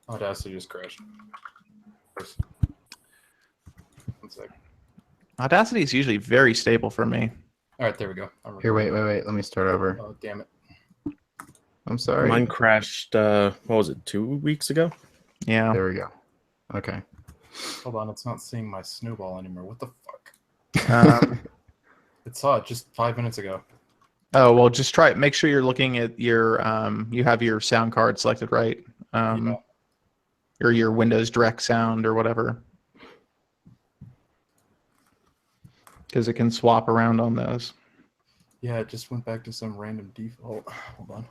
Audacity just crashed. 1 sec. Audacity is usually very stable for me. All right, there we go. Here, wait. Let me start over. Oh, damn it. I'm sorry. Mine crashed, what was it, 2 weeks ago? Yeah. There we go. Okay. Hold on, it's not seeing my snowball anymore. What the fuck? It saw it just 5 minutes ago. Oh, well, just try it. Make sure you're looking at your, you have your sound card selected, right? Yeah. Or your Windows Direct Sound or whatever. Because it can swap around on those. Yeah, it just went back to some random default. Hold on.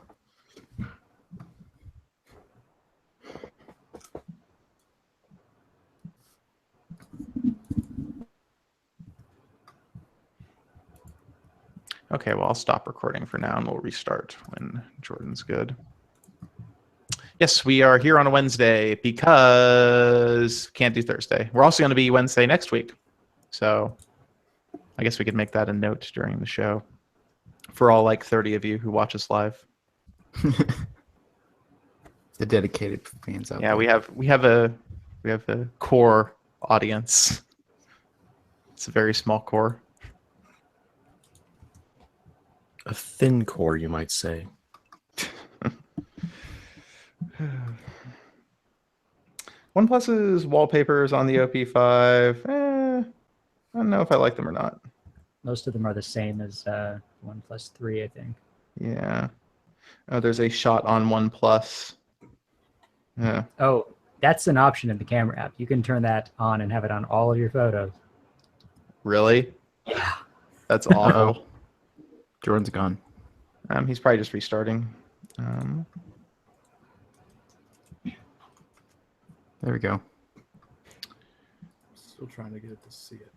Okay, well, I'll stop recording for now and we'll restart when Jordan's good. Yes, we are here on a Wednesday because can't do Thursday. We're also going to be Wednesday next week. So I guess we could make that a note during the show for all like 30 of you who watch us live. The dedicated fans out Yeah, there. we have a core audience. It's a very small core. A thin core, you might say. OnePlus's wallpapers on the OP5. I don't know if I like them or not. Most of them are the same as OnePlus 3, I think. Yeah. Oh, there's a shot on OnePlus. Yeah. Oh, that's an option in the camera app. You can turn that on and have it on all of your photos. Really? Yeah. That's awful. Jordan's gone. He's probably just restarting. There we go. Still trying to get it to see it.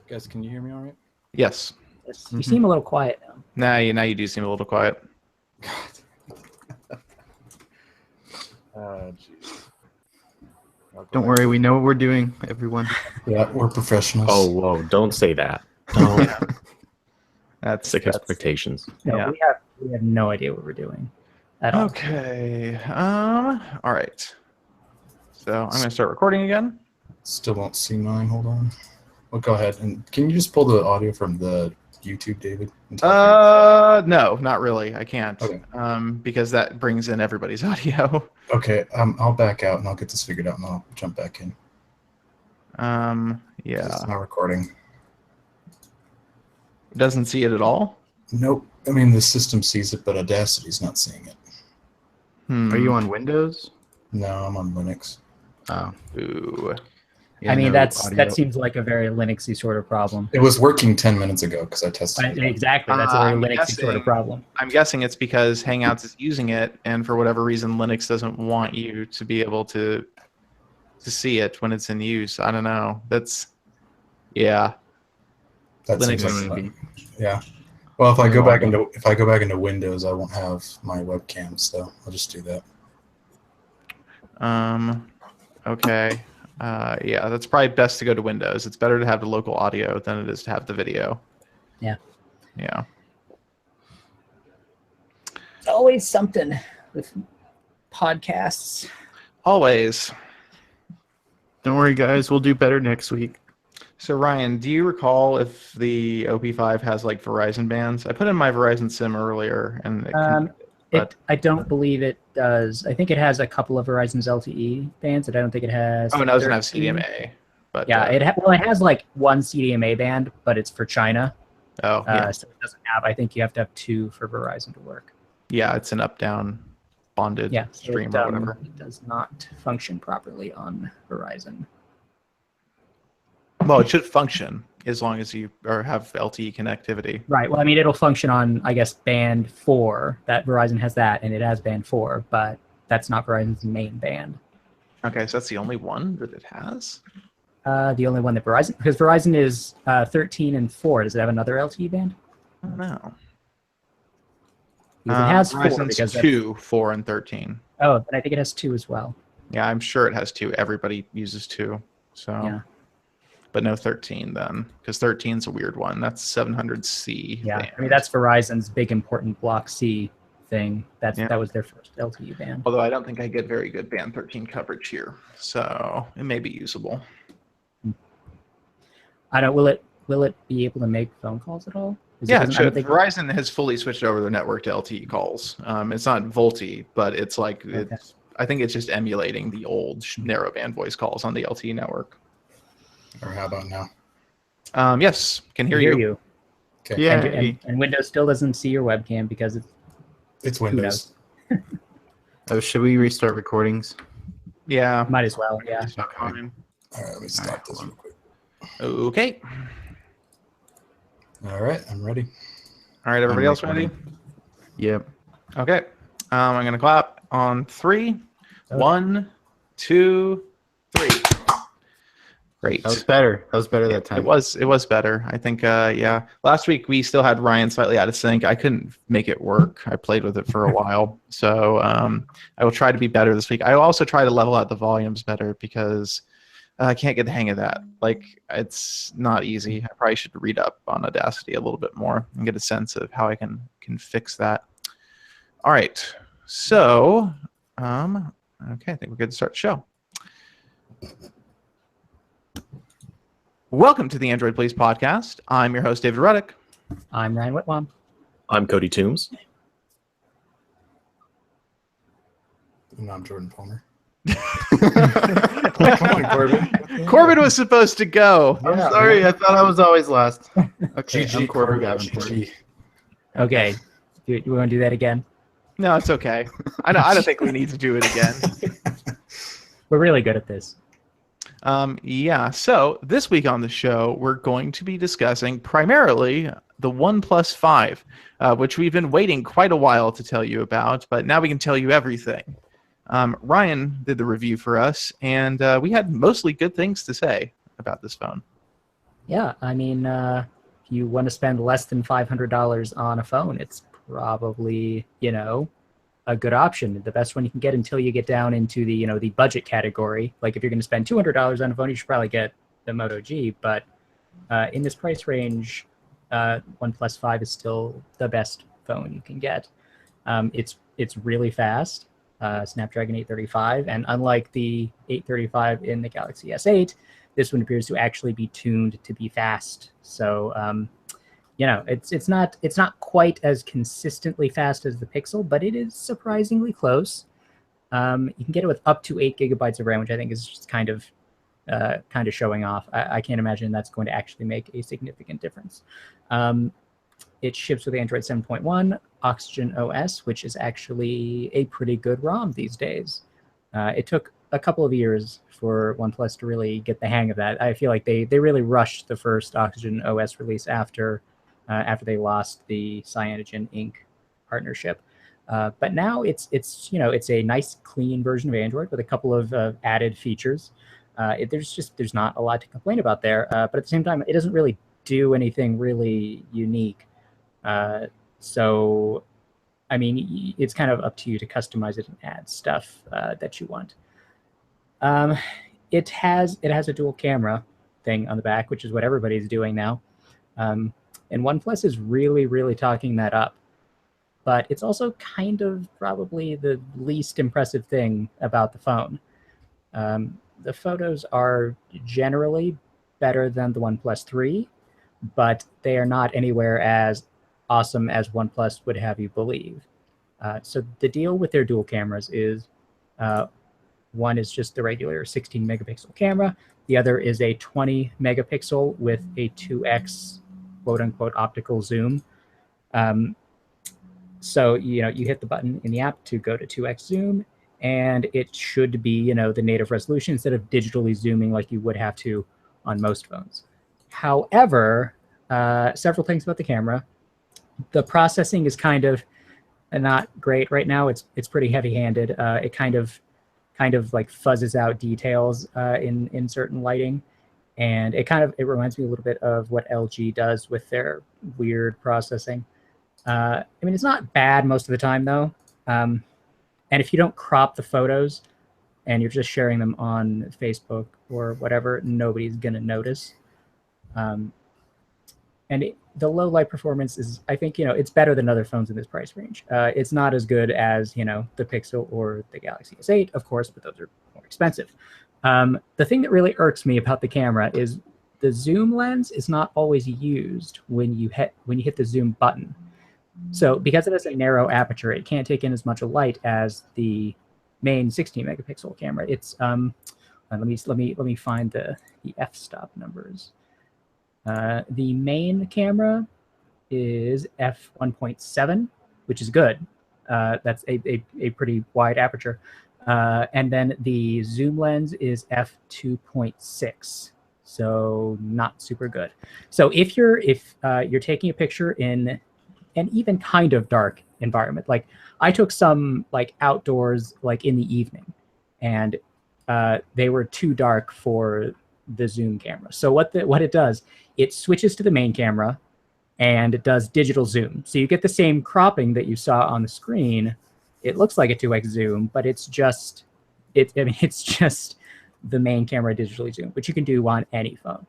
Guys, can you hear me all right? Yes. Yes, you seem a little quiet now. Now you do seem a little quiet. God. Jeez. Don't worry, we know what we're doing, everyone. Yeah, we're professionals. Oh, whoa, don't say that. Don't That's sick expectations. No, Yeah. we have no idea what we're doing at all. Okay. All right. So I'm going to start recording again. Still won't see mine. Hold on. Well, go ahead. And can you just pull the audio from the YouTube, David? No, not really. I can't. Okay. Because that brings in everybody's audio. Okay, I'll back out and I'll get this figured out and I'll jump back in. Yeah. It's not recording. Doesn't see it at all? Nope. I mean, the system sees it, but Audacity's not seeing it. Are you on Windows? No, I'm on Linux. Oh. Ooh. Yeah, I mean, no that audio. seems like a very Linuxy sort of problem. It was working 10 minutes ago because I tested it. Exactly, that's a very I'm Linuxy sort of problem. I'm guessing it's because Hangouts is using it, and for whatever reason, Linux doesn't want you to be able to see it when it's in use. I don't know. Yeah. That Linux seems is- like fun. Yeah. Well, if I go back into Windows, I won't have my webcam, so I'll just do that. Okay. Yeah, that's probably best to go to Windows. It's better to have the local audio than it is to have the video. Yeah. Yeah. It's always something with podcasts. Always. Don't worry, guys. We'll do better next week. So Ryan, do you recall if the OP5 has like Verizon bands? I put in my Verizon SIM earlier, and I don't believe it does. I think it has a couple of Verizon's LTE bands, and I don't think it has. oh, no, it doesn't have 13. CDMA. But Yeah, it has like one CDMA band, but it's for China. Oh, yeah. So it doesn't have. I think you have to have two for Verizon to work. Yeah, it's an up-down bonded stream or whatever. It does not function properly on Verizon. Well, it should function as long as you have LTE connectivity. Right. Well, I mean, it'll function on, I guess, band 4. That Verizon has that, and it has band 4, but that's not Verizon's main band. Okay, so that's the only one that it has? The only one that Verizon, because Verizon is 13 and 4. Does it have another LTE band? I don't know. Because it has 4. Verizon's Because 2, 4, and 13. Oh, and I think it has 2 as well. Yeah, I'm sure it has 2. Everybody uses 2. So, Yeah. But no 13 then, because 13 is a weird one. That's 700C. Yeah. band. I mean, that's Verizon's big important Block C thing. That Yeah. was their first LTE band. Although I don't think I get very good band 13 coverage here, so it may be usable. I don't. Will it be able to make phone calls at all? Yeah, I don't think Verizon has fully switched over their network to LTE calls. It's not VoLTE, but it's like I think it's just emulating the old narrowband voice calls on the LTE network. Or how about now? Yes, can hear you. Okay. Yeah. And Windows still doesn't see your webcam because It's who Windows. knows? Oh, should we restart recordings? Yeah. Might as well. Yeah. Fine. All right, let me stop this real quick. Okay. All right, I'm ready. All right, everybody I'm else ready? recording. Yep. Okay. I'm going to clap on 3. Okay. 1, 2, 3. Great. That was better. That was better that time. It was better. I think, yeah. Last week, we still had Ryan slightly out of sync. I couldn't make it work. I played with it for a while. So I will try to be better this week. I will also try to level out the volumes better because I can't get the hang of that. Like, it's not easy. I probably should read up on Audacity a little bit more and get a sense of how I can fix that. All right. So, okay, I think we're good to start the show. Welcome to the Android Police Podcast. I'm your host, David Ruddick. I'm Ryan Whitwam. I'm Cody Toombs. And I'm Jordan Palmer. Come on, Corbin. Corbin was supposed to go. I'm Yeah, sorry. man. I thought I was always last. Okay, GG, I'm Corbin Corbin. Davenport. GG. Okay. You want to do that again? No, it's okay. I don't think we need to do it again. We're really good at this. Yeah, so this week on the show, we're going to be discussing primarily the OnePlus 5, which we've been waiting quite a while to tell you about, but now we can tell you everything. Ryan did the review for us, and we had mostly good things to say about this phone. Yeah, I mean, if you want to spend less than $500 on a phone, it's probably, a good option. The best one you can get until you get down into the, the budget category. Like if you're going to spend $200 on a phone, you should probably get the Moto G. But in this price range, OnePlus 5 is still the best phone you can get. It's really fast, Snapdragon 835, and unlike the 835 in the Galaxy S8, this one appears to actually be tuned to be fast. So it's not quite as consistently fast as the Pixel, but it is surprisingly close. You can get it with up to 8 gigabytes of RAM, which I think is just kind of showing off. I can't imagine that's going to actually make a significant difference. It ships with Android 7.1, Oxygen OS, which is actually a pretty good ROM these days. It took a couple of years for OnePlus to really get the hang of that. I feel like they really rushed the first Oxygen OS release after they lost the Cyanogen Inc. partnership. But now it's a nice clean version of Android with a couple of added features. There's not a lot to complain about there, but at the same time, it doesn't really do anything really unique. So, I mean, it's kind of up to you to customize it and add stuff that you want. It has a dual camera thing on the back, which is what everybody's doing now. And OnePlus is really, really talking that up. But it's also kind of probably the least impressive thing about the phone. The photos are generally better than the OnePlus 3, but they are not anywhere as awesome as OnePlus would have you believe. So the deal with their dual cameras is one is just the regular 16 megapixel camera. The other is a 20 megapixel with a 2x quote unquote optical zoom. So, you hit the button in the app to go to 2x zoom, and it should be, the native resolution instead of digitally zooming like you would have to on most phones. However, several things about the camera. The processing is kind of not great right now. It's pretty heavy-handed. It kind of like fuzzes out details in certain lighting. And it reminds me a little bit of what LG does with their weird processing. I mean, it's not bad most of the time, though. And if you don't crop the photos and you're just sharing them on Facebook or whatever, nobody's going to notice. And the low light performance is, I think, it's better than other phones in this price range. It's not as good as, the Pixel or the Galaxy S8, of course, but those are more expensive. The thing that really irks me about the camera is the zoom lens is not always used when you hit the zoom button. So because it has a narrow aperture, it can't take in as much light as the main 16 megapixel camera. It's let me find the f-stop numbers. The main camera is f1.7, which is good. That's a pretty wide aperture. And then the zoom lens is f2.6, so not super good. So if you're taking a picture in an even kind of dark environment, like I took some like outdoors, like in the evening, and they were too dark for the zoom camera. So what it does, it switches to the main camera and it does digital zoom. So you get the same cropping that you saw on the screen. It looks like a 2x zoom, but it's just the main camera digitally zoom, which you can do on any phone.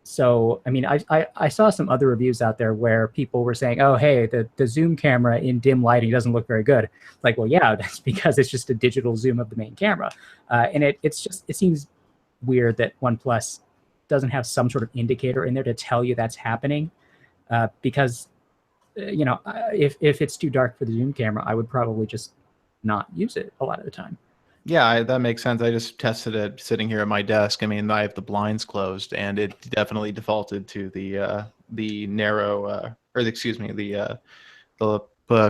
So I mean, I saw some other reviews out there where people were saying, oh, hey, the zoom camera in dim lighting doesn't look very good. Like, well, yeah, that's because it's just a digital zoom of the main camera. And it seems weird that OnePlus doesn't have some sort of indicator in there to tell you that's happening. Because, if it's too dark for the zoom camera, I would probably just not use it a lot of the time. Yeah, that makes sense. I just tested it sitting here at my desk. I mean, I have the blinds closed, and it definitely defaulted to the narrow, the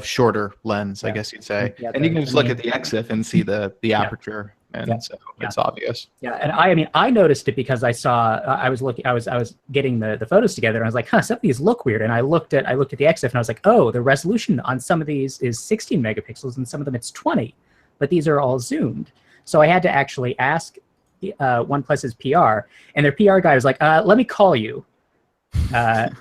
shorter lens, I guess you'd say. Yeah, and you can just look at the EXIF and see the aperture, and so it's obvious. Yeah, and I noticed it because I was getting the photos together, and I was like, some of these look weird. And I looked at the EXIF, and I was like, oh, the resolution on some of these is 16 megapixels, and some of them it's 20. But these are all zoomed. So I had to actually ask OnePlus's PR, and their PR guy was like, let me call you. And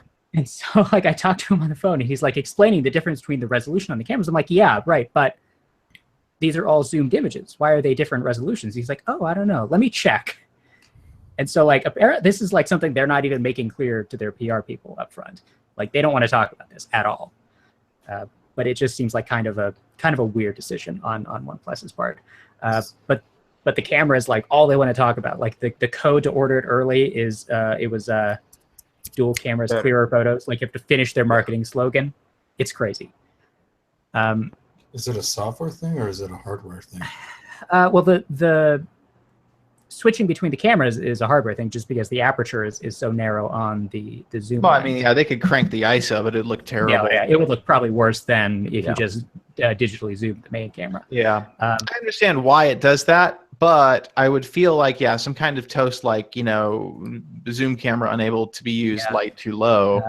so like I talked to him on the phone, and he's like explaining the difference between the resolution on the cameras. I'm like, yeah, right, but these are all zoomed images. Why are they different resolutions? He's like, oh, I don't know. Let me check. And so like this is like something they're not even making clear to their PR people up front. Like they don't want to talk about this at all. But it just seems like kind of a weird decision on OnePlus's part. But the camera is like all they want to talk about. Like the code to order it early is it was dual cameras, clearer photos. Like you have to finish their marketing slogan. It's crazy. Is it a software thing or is it a hardware thing? Well, the switching between the cameras is a hardware thing, just because the aperture is so narrow on the zoom. Well, lens. I mean, yeah, they could crank the ISO, but it'd look terrible. Yeah, it would look probably worse than if you just digitally zoomed the main camera. Yeah, I understand why it does that, but I would feel like, some kind of toast, like, the zoom camera unable to be used light too low.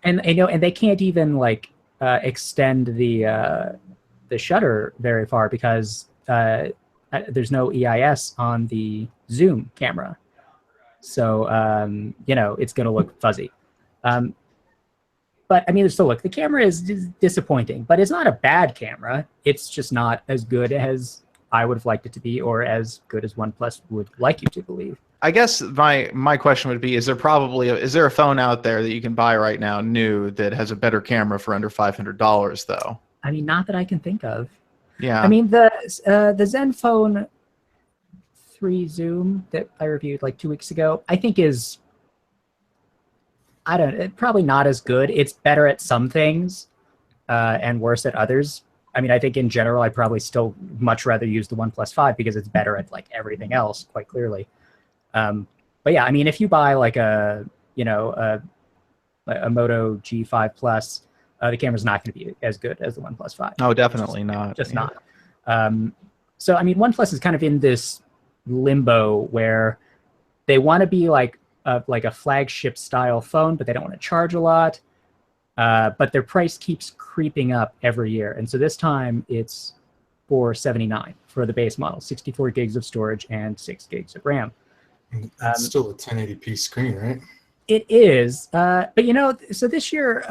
And they can't even like extend the shutter very far because there's no EIS on the zoom camera. So, it's going to look fuzzy. But I mean, still, look, the camera is disappointing, but it's not a bad camera. It's just not as good as I would have liked it to be, or as good as OnePlus would like you to believe. I guess my question would be, is there a phone out there that you can buy right now new that has a better camera for under $500 though? I mean, not that I can think of. Yeah. I mean, the Zenfone 3 Zoom that I reviewed like 2 weeks ago, I think is, probably not as good. It's better at some things and worse at others. I mean, I think in general, I'd probably still much rather use the OnePlus 5 because it's better at like everything else, quite clearly. But yeah, I mean, if you buy like a Moto G5 Plus, the camera's not going to be as good as the OnePlus 5. No, definitely not. Just not. So, I mean, OnePlus is kind of in this limbo where they want to be like a flagship style phone, but they don't want to charge a lot. But their price keeps creeping up every year. And so this time it's $479 for the base model, 64 gigs of storage and 6 gigs of RAM. It's still a 1080p screen, right? It is. But, so this year,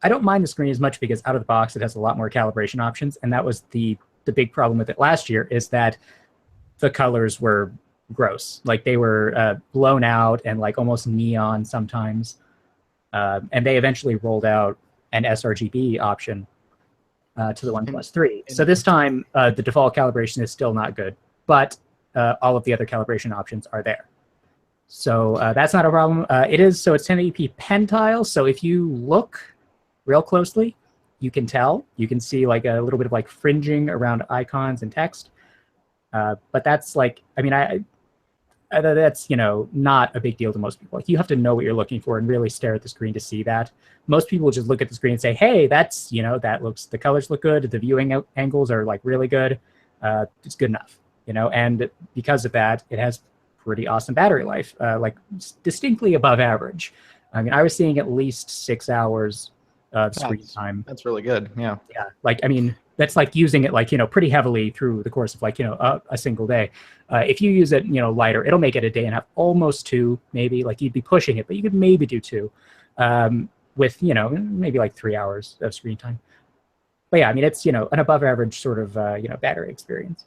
I don't mind the screen as much because out of the box, it has a lot more calibration options. And that was the big problem with it last year, is that the colors were gross. Like they were blown out and like almost neon sometimes. And they eventually rolled out an sRGB option to the OnePlus 3. So this time, the default calibration is still not good, but all of the other calibration options are there. So that's not a problem. It's 1080p pentile. So if you look real closely, you can tell. You can see like a little bit of like fringing around icons and text. But that's like, I mean, that's, you know, not a big deal to most people. Like, you have to know what you're looking for and really stare at the screen to see that. Most people just look at the screen and say, hey, that's, you know, the colors look good. The viewing angles are like really good. It's good enough, you know, and because of that, it has pretty awesome battery life, like distinctly above average. I mean, I was seeing at least 6 hours of screen time. That's really good. Yeah. Yeah. Like, I mean, that's like using it like, you know, pretty heavily through the course of like, you know, a single day. If you use it, you know, lighter, it'll make it a day and a half, almost 2, maybe. Like, you'd be pushing it, but you could maybe do 2 with, you know, maybe like 3 hours of screen time. But yeah, I mean, it's, you know, an above average sort of, you know, battery experience.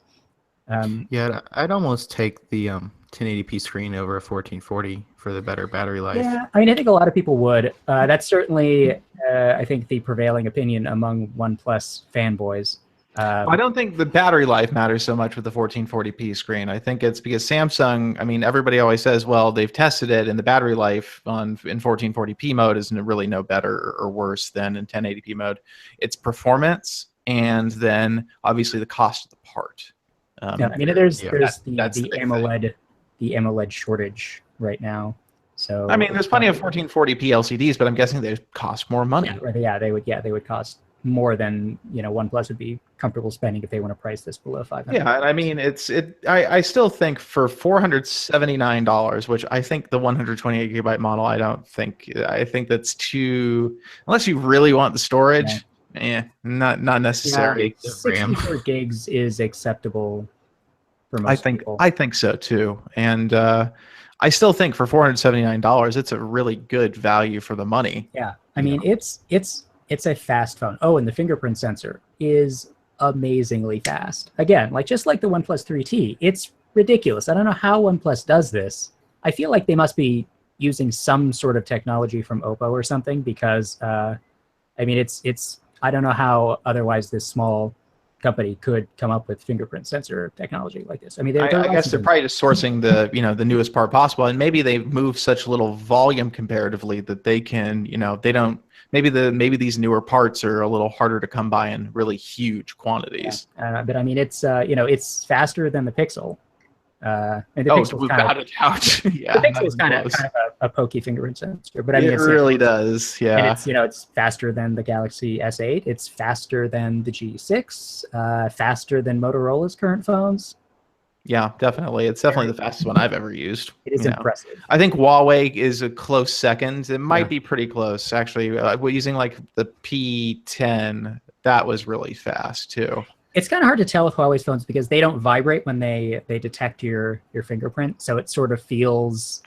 Yeah, I'd almost take the 1080p screen over a 1440 for the better battery life. Yeah, I mean, I think a lot of people would. That's certainly, I think, the prevailing opinion among OnePlus fanboys. I don't think the battery life matters so much with the 1440p screen. I think it's because Samsung, I mean, everybody always says, well, they've tested it, and the battery life in 1440p mode is really no better or worse than in 1080p mode. It's performance, and then obviously the cost of the part. Yeah, I mean, there's the AMOLED, AMOLED shortage right now. So I mean, there's plenty of 1440p LCDs, but I'm guessing they cost more money. Yeah, they would cost more than, you know, OnePlus would be comfortable spending if they want to price this below $500. Yeah, and I mean, I still think for $479, which I think the 128 gigabyte model, I think that's too, unless you really want the storage. Yeah, not necessary. Yeah, 64 gigs is acceptable for most people. I think so too, and I still think for $479, it's a really good value for the money. Yeah, I mean, it's a fast phone. Oh, and the fingerprint sensor is amazingly fast. Again, like just like the OnePlus 3T, it's ridiculous. I don't know how OnePlus does this. I feel like they must be using some sort of technology from Oppo or something, because I mean, it's I don't know how otherwise this small company could come up with fingerprint sensor technology like this. I mean, I guess they're probably just sourcing the, you know, the newest part possible, and maybe they've moved such little volume comparatively that they can, you know, they don't. Maybe these newer parts are a little harder to come by in really huge quantities. Yeah. But I mean, it's you know, it's faster than the Pixel. And the Pixel's without a doubt. Yeah, the Pixel is kind of a pokey fingerprint sensor, but I mean, it really does. Yeah, and it's, you know, it's faster than the Galaxy S8. It's faster than the G6. Faster than Motorola's current phones. Yeah, definitely. It's definitely the fastest one I've ever used. It is impressive. I think Huawei is a close second. It might be pretty close, actually. We're using like the P10. That was really fast too. It's kind of hard to tell with Huawei's phones because they don't vibrate when they detect your fingerprint, so it sort of feels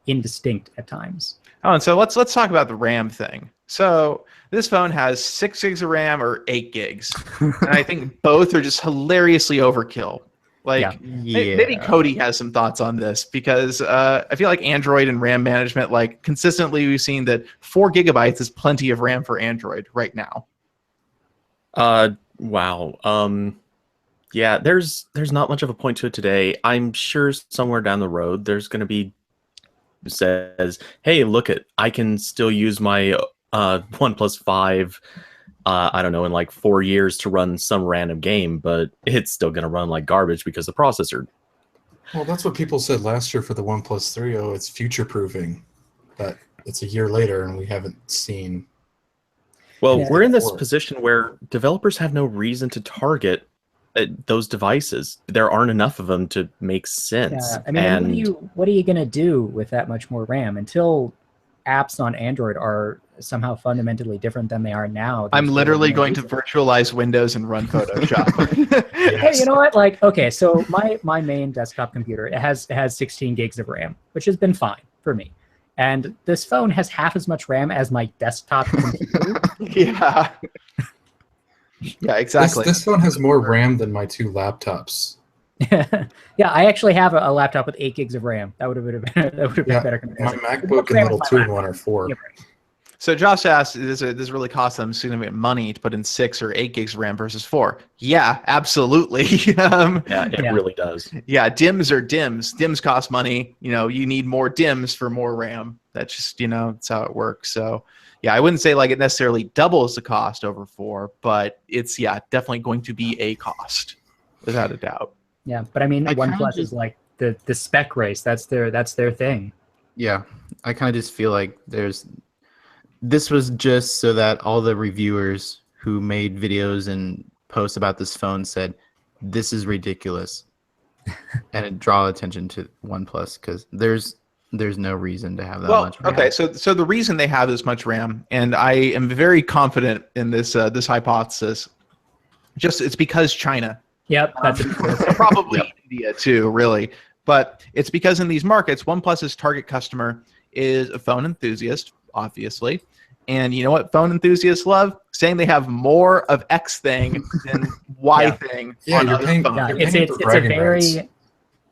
indistinct at times. Oh, and so let's talk about the RAM thing. So this phone has 6 gigs of RAM or 8 gigs, and I think both are just hilariously overkill. Like, maybe Cody has some thoughts on this, because I feel like Android and RAM management, like consistently we've seen that 4 gigabytes is plenty of RAM for Android right now. Wow. Yeah, there's not much of a point to it today. I'm sure somewhere down the road there's going to be says, hey, look I can still use my OnePlus 5 I don't know, in like 4 years to run some random game, but it's still going to run like garbage because the processor. Well, that's what people said last year for the OnePlus 3. Oh, it's future-proofing. But it's a year later, and we haven't seen... Well, we're in this position where developers have no reason to target those devices. There aren't enough of them to make sense. Yeah, I mean, what are you going to do with that much more RAM until apps on Android are somehow fundamentally different than they are now? I'm literally going to virtualize Windows and run Photoshop. Hey, you know what? Like, okay, so my main desktop computer, it has 16 gigs of RAM, which has been fine for me. And this phone has half as much RAM as my desktop computer. Yeah. Yeah, exactly. This phone has more RAM than my 2 laptops. Yeah, I actually have a laptop with 8 gigs of RAM. That would have been better. My MacBook and little 2-in-1 are 4. So Josh asked, does it really cost them significant money to put in 6 or 8 gigs of RAM versus 4? Yeah, absolutely. Yeah, it Yeah. really does. Yeah, DIMMs are DIMMs. DIMMs cost money. You need more DIMMs for more RAM. That's just, that's how it works. So, yeah, I wouldn't say like it necessarily doubles the cost over 4, but it's, definitely going to be a cost without a doubt. Yeah, but I mean, I kinda OnePlus is just- like the spec race. That's their thing. Yeah, I kind of just feel like this was just so that all the reviewers who made videos and posts about this phone said, this is ridiculous. And it draw attention to OnePlus because there's no reason to have that much RAM. Okay, so the reason they have this much RAM, and I am very confident in this this hypothesis, it's because China. Yep, that's Probably India too, really. But it's because in these markets, OnePlus's target customer is a phone enthusiast, obviously. And you know what phone enthusiasts love? Saying they have more of X thing than Y thing. Yeah, on you're other paying- phones. yeah, You're it's paying for a bragging rights. very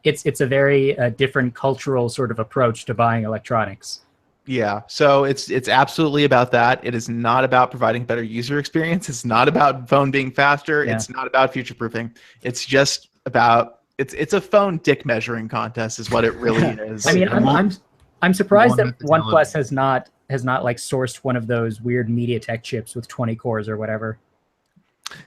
it's a very different cultural sort of approach to buying electronics. Yeah, so it's absolutely about that. It is not about providing better user experience. It's not about phone being faster. Yeah. It's not about future proofing. It's just about it's a phone dick measuring contest is what it really is. I mean, I'm surprised that One with the OnePlus has not like sourced one of those weird MediaTek chips with 20 cores or whatever.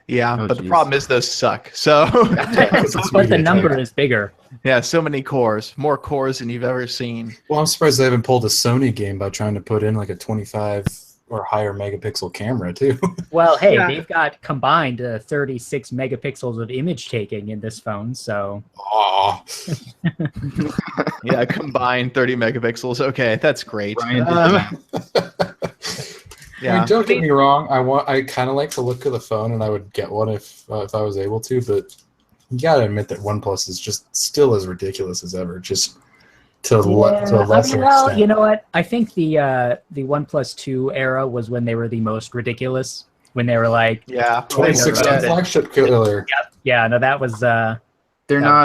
yeah, Oh, but the geez. problem is those suck. So It's But the MediaTek. number is bigger. yeah, so many cores, more cores than you've ever seen. Well, I'm surprised they haven't pulled a Sony game by trying to put in like a 25 or higher megapixel camera too. Well, hey, Yeah. they've got combined 36 megapixels of image taking in this phone, so Aw. Yeah, combined 30 megapixels. Okay, that's great. Ryan did Yeah, I mean, don't get me wrong. I kind of like the look of the phone, and I would get one if I was able to. But you gotta admit that OnePlus is just still as ridiculous as ever, just to a lesser well, extent. you know what? I think the OnePlus 2 era was when they were the most ridiculous. When they were like, yeah. 2016 flagship killer. yeah, no, that was They're Yeah.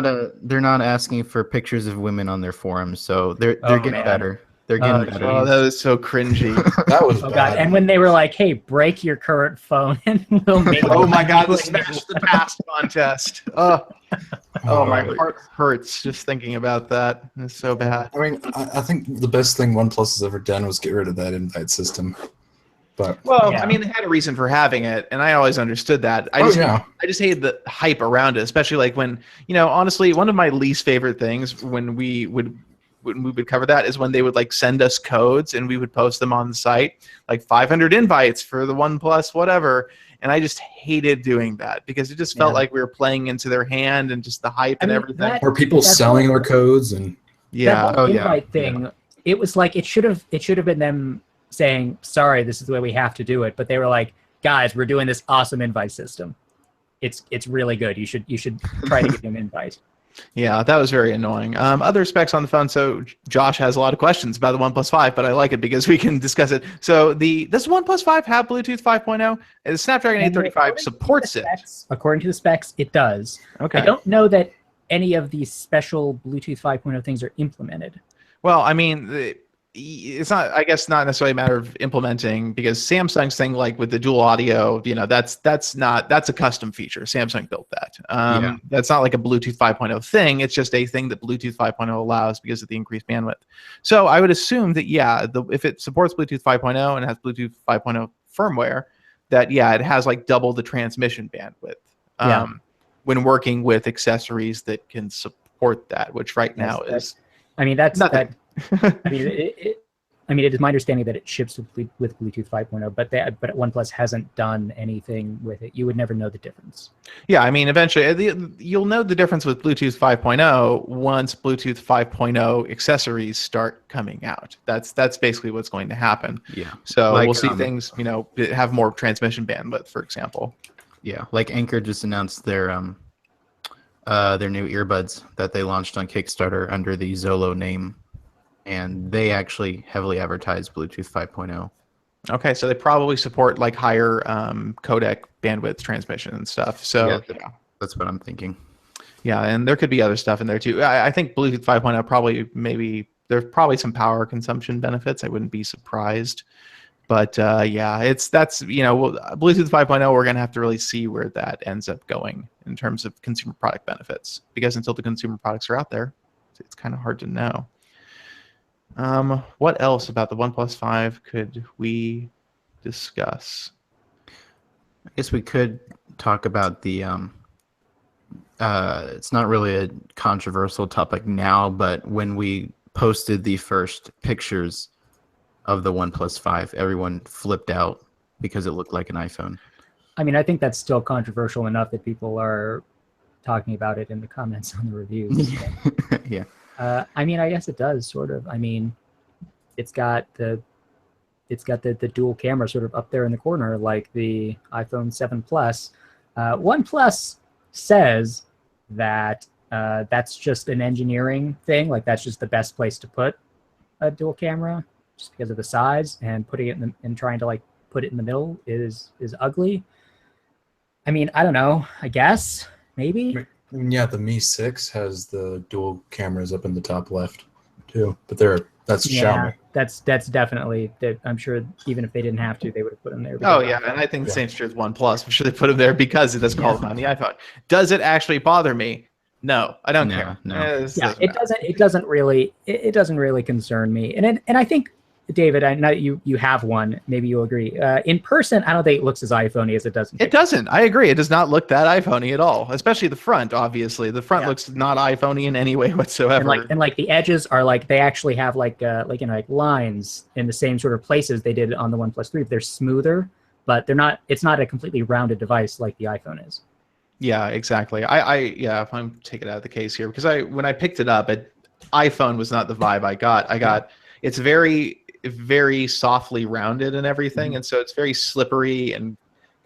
not asking for pictures of women on their forums, so they're Oh, getting man. better. They're getting Oh, better. Oh, that was so cringy. That was oh bad. god. And when they were like, "Hey, break your current phone and we'll make." Oh my god, the the Smash the Past contest. Oh, my heart hurts just thinking about that. It's so bad. I mean, I think the best thing OnePlus has ever done was get rid of that invite system. But Well, Yeah. I mean, they had a reason for having it, and I always understood that. I just hated the hype around it, especially like when, honestly, one of my least favorite things when we would cover that is when they would like send us codes and we would post them on the site, like 500 invites for the OnePlus whatever, and I just hated doing that because it just felt Yeah. like we were playing into their hand and just the hype and everything. that- Or people That's selling all- their codes and Yeah. that whole Oh, yeah. invite thing. It was like it should have been them saying, "Sorry, this is the way we have to do it," but they were like, "Guys, we're doing this awesome invite system. It's really good. You should try to give them an invite." Yeah, that was very annoying. Other specs on the phone. So Josh has a lot of questions about the OnePlus 5, but I like it because we can discuss it. So does the OnePlus 5 have Bluetooth 5.0? The Snapdragon 835 supports it. According to the specs, it does. Okay. I don't know that any of these special Bluetooth 5.0 things are implemented. Well, I mean, it's not. I guess not necessarily a matter of implementing because Samsung's thing, like with the dual audio, that's a custom feature. Samsung built that. Yeah. That's not like a Bluetooth 5.0 thing. It's just a thing that Bluetooth 5.0 allows because of the increased bandwidth. So I would assume that if it supports Bluetooth 5.0 and has Bluetooth 5.0 firmware, that it has like double the transmission bandwidth. Yeah. When working with accessories that can support that, which right now is I mean, that's nothing. that. I mean, it is my understanding that it ships with Bluetooth 5.0, but OnePlus hasn't done anything with it. You would never know the difference. Yeah, I mean, eventually you'll know the difference with Bluetooth 5.0 once Bluetooth 5.0 accessories start coming out. That's basically what's going to happen. Yeah. So Like, we'll see things, have more transmission bandwidth, for example. Yeah, like Anchor just announced their new earbuds that they launched on Kickstarter under the Zolo name, and they actually heavily advertise Bluetooth 5.0. Okay, so they probably support like higher codec bandwidth transmission and stuff. So That's what I'm thinking. yeah, and there could be other stuff in there too. I think Bluetooth 5.0 there's probably some power consumption benefits. I wouldn't be surprised. But yeah, that's Bluetooth 5.0. We're gonna have to really see where that ends up going in terms of consumer product benefits, because until the consumer products are out there, it's kind of hard to know. What else about the OnePlus 5 could we discuss? I guess we could talk about the it's not really a controversial topic now, but when we posted the first pictures of the OnePlus 5, everyone flipped out because it looked like an iPhone. I mean, I think that's still controversial enough that people are talking about it in the comments on the reviews. Yeah. I mean, I guess it does sort of. I mean, it's got the dual camera sort of up there in the corner, like the iPhone 7 Plus. OnePlus says that that's just an engineering thing. Like that's just the best place to put a dual camera, just because of the size, and putting it and trying to like put it in the middle is ugly. I mean, I don't know. I guess maybe. Yeah, the Mi 6 has the dual cameras up in the top left too, but that's Xiaomi. That's definitely that. I'm sure even if they didn't have to, they would have put them there. Oh yeah, and I think the same true with OnePlus. I'm sure they put them there because it is called on the iPhone. Does it actually bother me? No, I don't care. No. Yeah, it doesn't really concern me. And I think, David, I know you have one. Maybe you'll agree. In person, I don't think it looks as iPhone-y as it does. It doesn't. I agree. It does not look that iPhone-y at all. Especially the front. Obviously, the front looks not iPhone-y in any way whatsoever. And like the edges are like they actually have like lines in the same sort of places they did on the OnePlus 3. They're smoother, but they're not. It's not a completely rounded device like the iPhone is. Yeah, exactly. If I'm taking it out of the case here, because when I picked it up, iPhone was not the vibe I got. It's very softly rounded and everything, and so it's very slippery and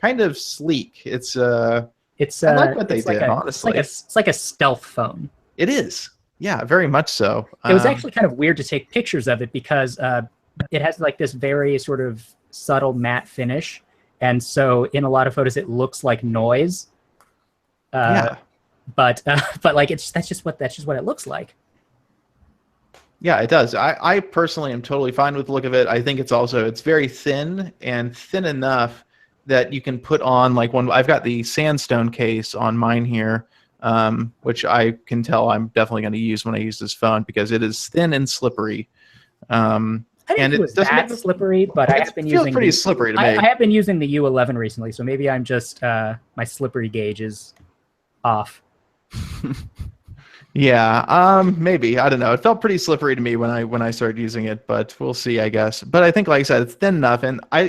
kind of sleek. I like what they did, honestly. It's like a stealth phone. It is. Yeah, very much so. It was actually kind of weird to take pictures of it because it has like this very sort of subtle matte finish, and so in a lot of photos it looks like noise. But like that's just what it looks like. Yeah, it does. I personally am totally fine with the look of it. I think it's very thin and thin enough that you can put on like one. I've got the sandstone case on mine here, which I can tell I'm definitely going to use when I use this phone because it is thin and slippery. I didn't think it was that slippery, but I have been using pretty slippery to me. I have been using the U11 recently, so maybe I'm just my slippery gauge is off. Yeah, maybe. I don't know. It felt pretty slippery to me when I started using it, but we'll see, I guess. But I think, like I said, it's thin enough, and I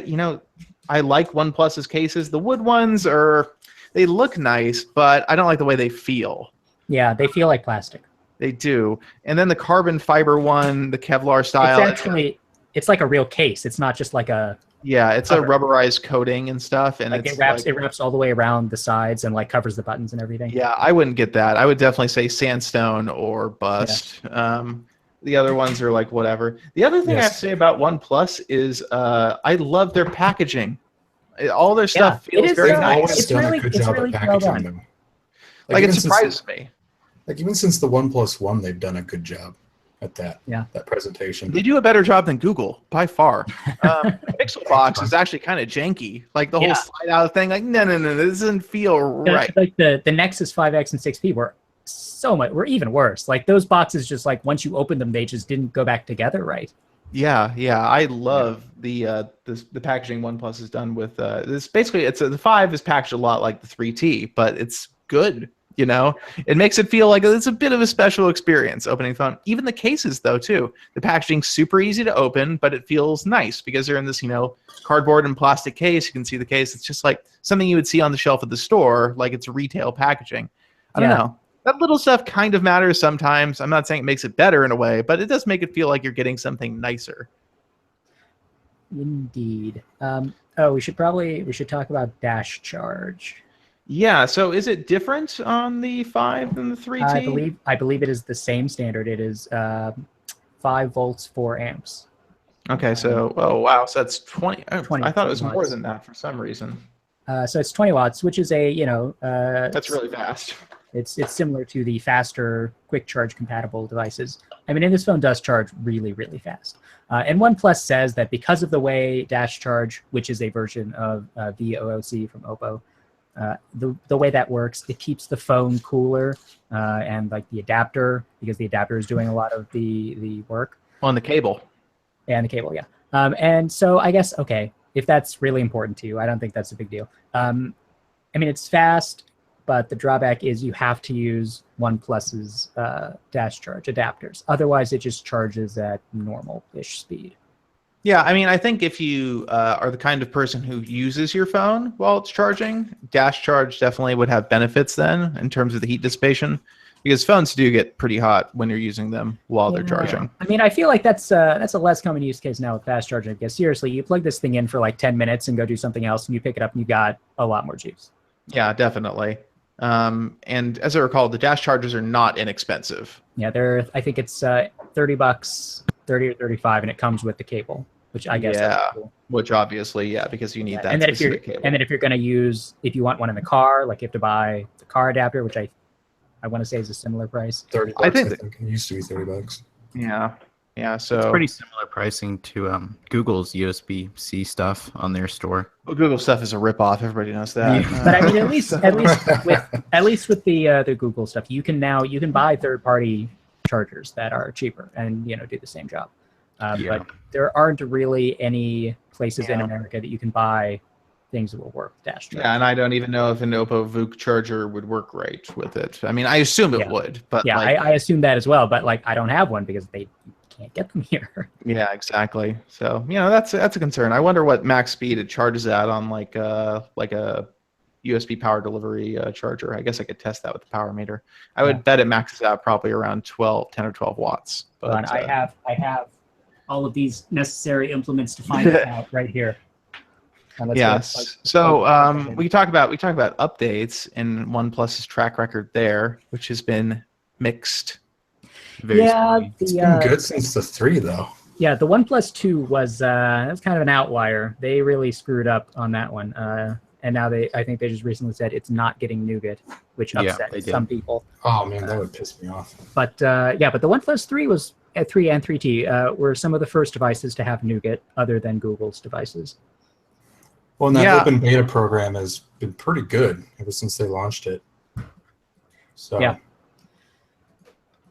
like OnePlus's cases. The wood ones they look nice, but I don't like the way they feel. Yeah, they feel like plastic. They do. And then the carbon fiber one, the Kevlar style. It's like a real case. It's not just like a... Yeah, it's a rubberized coating and stuff, and like it wraps all the way around the sides and like covers the buttons and everything. Yeah, I wouldn't get that. I would definitely say sandstone or bust. Yeah. The other ones are like whatever. The other thing I have to say about OnePlus is I love their packaging. All their stuff feels very nice. It's done a good job of packaging them. Like it surprises me. Like even since the OnePlus One, they've done a good job at that. Yeah, that presentation. They do a better job than Google by far. Pixel Box is actually kind of janky. Like the whole slide out thing. Like no, this doesn't feel right. Like the Nexus 5X and 6P were even worse. Like those boxes, just like once you open them, they just didn't go back together right. Yeah. I love the packaging OnePlus has done with this. Basically, the 5 is packaged a lot like the 3T, but it's good. It makes it feel like it's a bit of a special experience opening the phone. Even the cases, though, too. The packaging's super easy to open, but it feels nice because they're in this, cardboard and plastic case. You can see the case. It's just like something you would see on the shelf at the store, like it's retail packaging. I don't know. That little stuff kind of matters sometimes. I'm not saying it makes it better in a way, but it does make it feel like you're getting something nicer. Indeed. We should talk about dash charge. Yeah, so is it different on the 5 than the 3T? I believe it is the same standard. It is 5 volts, 4 amps. Okay, so wow, so that's 20. 20 I thought it was watts. more than that for some reason. So it's 20 watts, which is that's really fast. It's similar to the faster quick charge compatible devices. I mean, and this phone does charge really, really fast. And OnePlus says that because of the way Dash Charge, which is a version of VOOC from Oppo, the way that works, it keeps the phone cooler and like the adapter, because the adapter is doing a lot of the work. On the cable. And the cable, yeah. And so I guess, okay, if that's really important to you, I don't think that's a big deal. I mean, it's fast, but the drawback is you have to use OnePlus's Dash Charge adapters. Otherwise, it just charges at normal-ish speed. Yeah, I mean, I think if you are the kind of person who uses your phone while it's charging, Dash Charge definitely would have benefits then in terms of the heat dissipation, because phones do get pretty hot when you're using them while they're charging. I mean, I feel like that's a less common use case now with fast charging, because seriously, you plug this thing in for like 10 minutes and go do something else, and you pick it up and you got a lot more juice. Yeah, definitely. And as I recall, the Dash Chargers are not inexpensive. Yeah, I think it's $30, 30 or 35, and it comes with the cable, which I guess Yeah, that's cool. which obviously, yeah, because you need that And then specific cable. if you're going to use, if you want one in the car, like you have to buy the car adapter, which I want to say is a similar price. $30. I think It used to be $30. Yeah. So It's pretty similar pricing to Google's USB-C stuff on their store. Well, Google stuff is a ripoff. Everybody knows that. Yeah. But I mean, at least with the Google stuff, you can buy third-party chargers that are cheaper and do the same job. But there aren't really any places in America that you can buy things that will work with Dash Charge. Yeah, and I don't even know if an Oppo VOOC charger would work right with it. I mean, I assume it would, but yeah, I assume that as well. But like, I don't have one because they can't get them here. Yeah, exactly. So that's a concern. I wonder what max speed it charges at on like a USB power delivery charger. I guess I could test that with the power meter. I would bet it maxes out probably around 10 or 12 watts. But I have all of these necessary implements to find it out right here. Yes. So we talk about updates and OnePlus's track record there, which has been mixed. It's been good since the 3, though. Yeah, the OnePlus 2 was kind of an outlier. They really screwed up on that one, and now I think they just recently said it's not getting nougat, which upset some people. Oh man, that would piss me off. But the OnePlus 3 was 3 and 3T were some of the first devices to have nougat, other than Google's devices. Well, and that open beta program has been pretty good ever since they launched it. So yeah.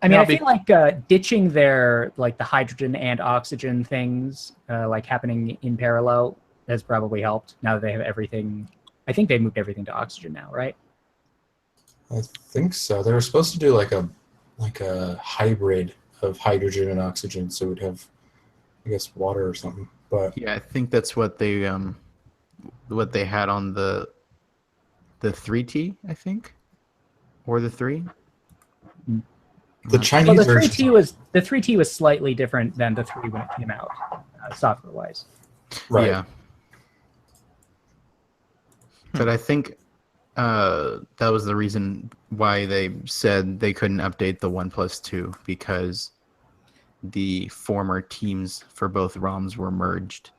I mean, I feel like ditching their the hydrogen and oxygen things like happening in parallel has probably helped. Now that they have everything, I think they moved everything to oxygen now, right? I think so. They were supposed to do like a hybrid of hydrogen and oxygen, so we'd have, I guess, water or something. But yeah, I think that's what they had on the 3T, I think, or the 3. The Chinese version. The 3T was slightly different than the 3 when it came out, software-wise. Right. Yeah. But I think that was the reason why they said they couldn't update the OnePlus 2, because the former teams for both ROMs were merged.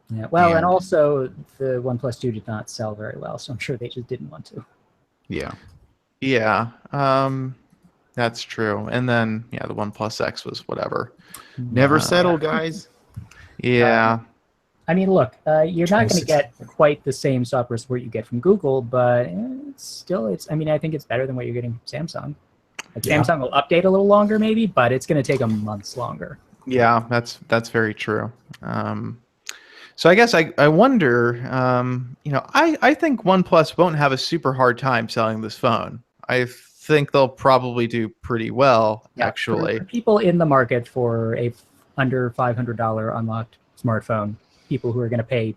Yeah. Well, and also the OnePlus 2 did not sell very well, so I'm sure they just didn't want to. Yeah. Yeah. That's true. And then the OnePlus X was whatever. Never settle, guys. Yeah. I mean, look, you're not going to get quite the same software support you get from Google, but I mean, I think it's better than what you're getting from Samsung. Samsung will update a little longer, maybe, but it's going to take them months longer. Yeah, that's very true. So I guess I wonder, I think OnePlus won't have a super hard time selling this phone. I think they'll probably do pretty well, actually. For people in the market for a under $500 unlocked smartphone, people who are going to pay,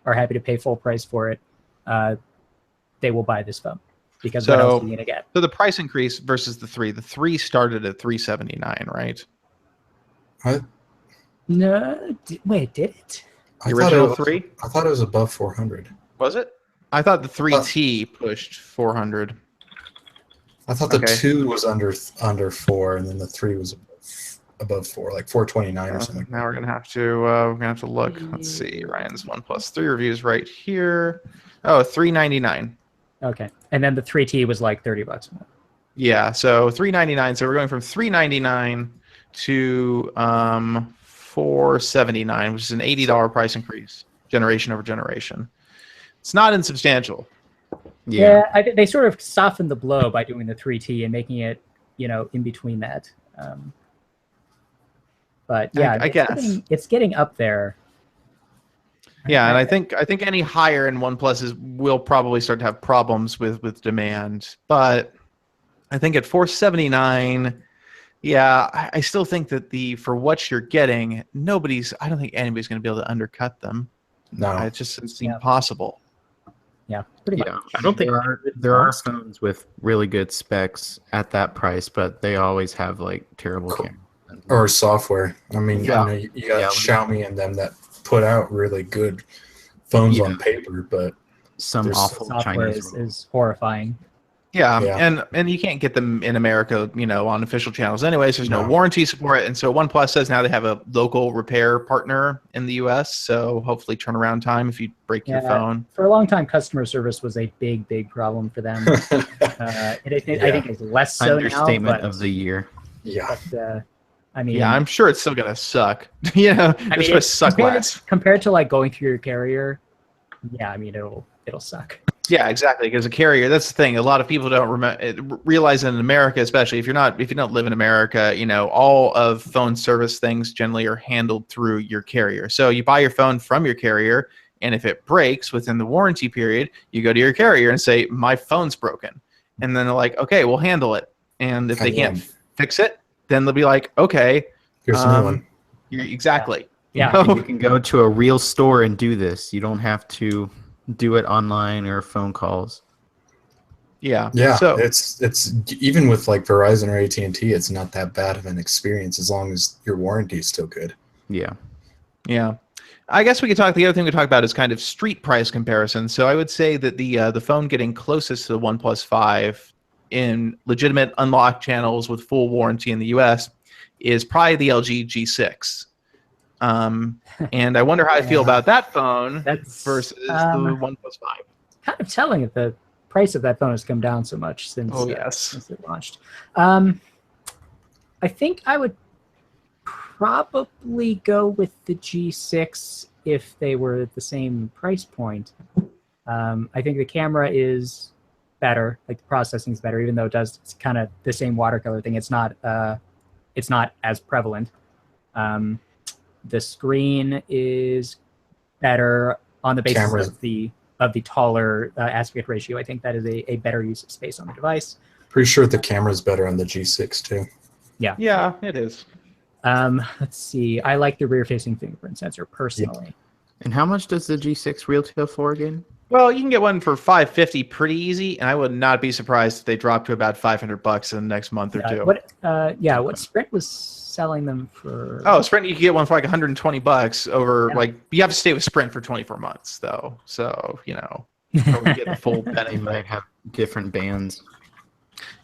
are happy to pay full price for it, they will buy this phone, because what else are you going to get? So the price increase versus the 3. The 3 started at $379, right? No, wait, did it? The original 3? I thought it was above 400. Was it? I thought the 3T pushed 400. I thought the 2 was under 4, and then the 3 was above 4, like 429 or something. Now we're gonna have to look. Let's see. Ryan's OnePlus 3 reviews right here. Oh, $399. Okay, and then the 3T was like $30 more. Yeah, so $399. So we're going from $399 to $479, which is an $80 price increase, generation over generation. It's not insubstantial. Yeah, I think they sort of softened the blow by doing the 3T and making it, in between that. But yeah, I guess it's getting up there. Yeah, and I think any higher in OnePluses will probably start to have problems with demand. But I think at $479, yeah, I still think that for what you're getting, I don't think anybody's going to be able to undercut them. No, It just doesn't seem possible. Yeah, pretty much. Yeah, I don't think there are phones with really good specs at that price, but they always have like terrible cameras. or software. I mean, Yeah. you got Xiaomi and them that put out really good phones on paper, but Some there's awful Software Chinese. is horrifying. Yeah, and you can't get them in America, on official channels anyways. There's no warranty support, and so OnePlus says now they have a local repair partner in the U.S., so hopefully turnaround time if you break your phone. For a long time, customer service was a big problem for them. I think it's less so Understatement now. of the year. Yeah. But, I mean, Yeah, I'm sure it's still gonna suck. It's gonna suck less. Compared to like going through your carrier. Yeah, I mean it'll suck. Yeah, exactly. Because a carrier, that's the thing. A lot of people don't realize that in America, especially if you don't live in America, all of phone service things generally are handled through your carrier. So you buy your phone from your carrier, and if it breaks within the warranty period, you go to your carrier and say, "My phone's broken," and then they're like, "Okay, we'll handle it." And if they can't fix it, then they'll be like, "Okay, here's a new one." Exactly. Yeah. You can go to a real store and do this. You don't have to do it online or phone calls. Yeah. Yeah. So it's even with like Verizon or AT&T, it's not that bad of an experience as long as your warranty is still good. Yeah. Yeah. I guess the other thing we talk about is kind of street price comparison. So I would say that the phone getting closest to the OnePlus 5 in legitimate unlocked channels with full warranty in the US is probably the LG G6. And I wonder how I feel about that phone versus the OnePlus 5. Kind of telling that the price of that phone has come down so much since it launched. I think I would probably go with the G6 if they were at the same price point. I think the camera is better, like the processing is better, even though it's kind of the same watercolor thing. It's not as prevalent. The screen is better on the basis of the taller aspect ratio. I think that is a better use of space on the device. Pretty sure the camera's better on the G6 too. Yeah, it is. Let's see. I like the rear-facing fingerprint sensor personally. Yeah. And how much does the G6 retail for again? Well, you can get one for $550 pretty easy, and I would not be surprised if they drop to about $500 in the next month or two. What Sprint was selling them for? Oh, Sprint, you can get one for like $120 over you have to stay with Sprint for 24 months though. So, probably get the full benefit. They might have different bands.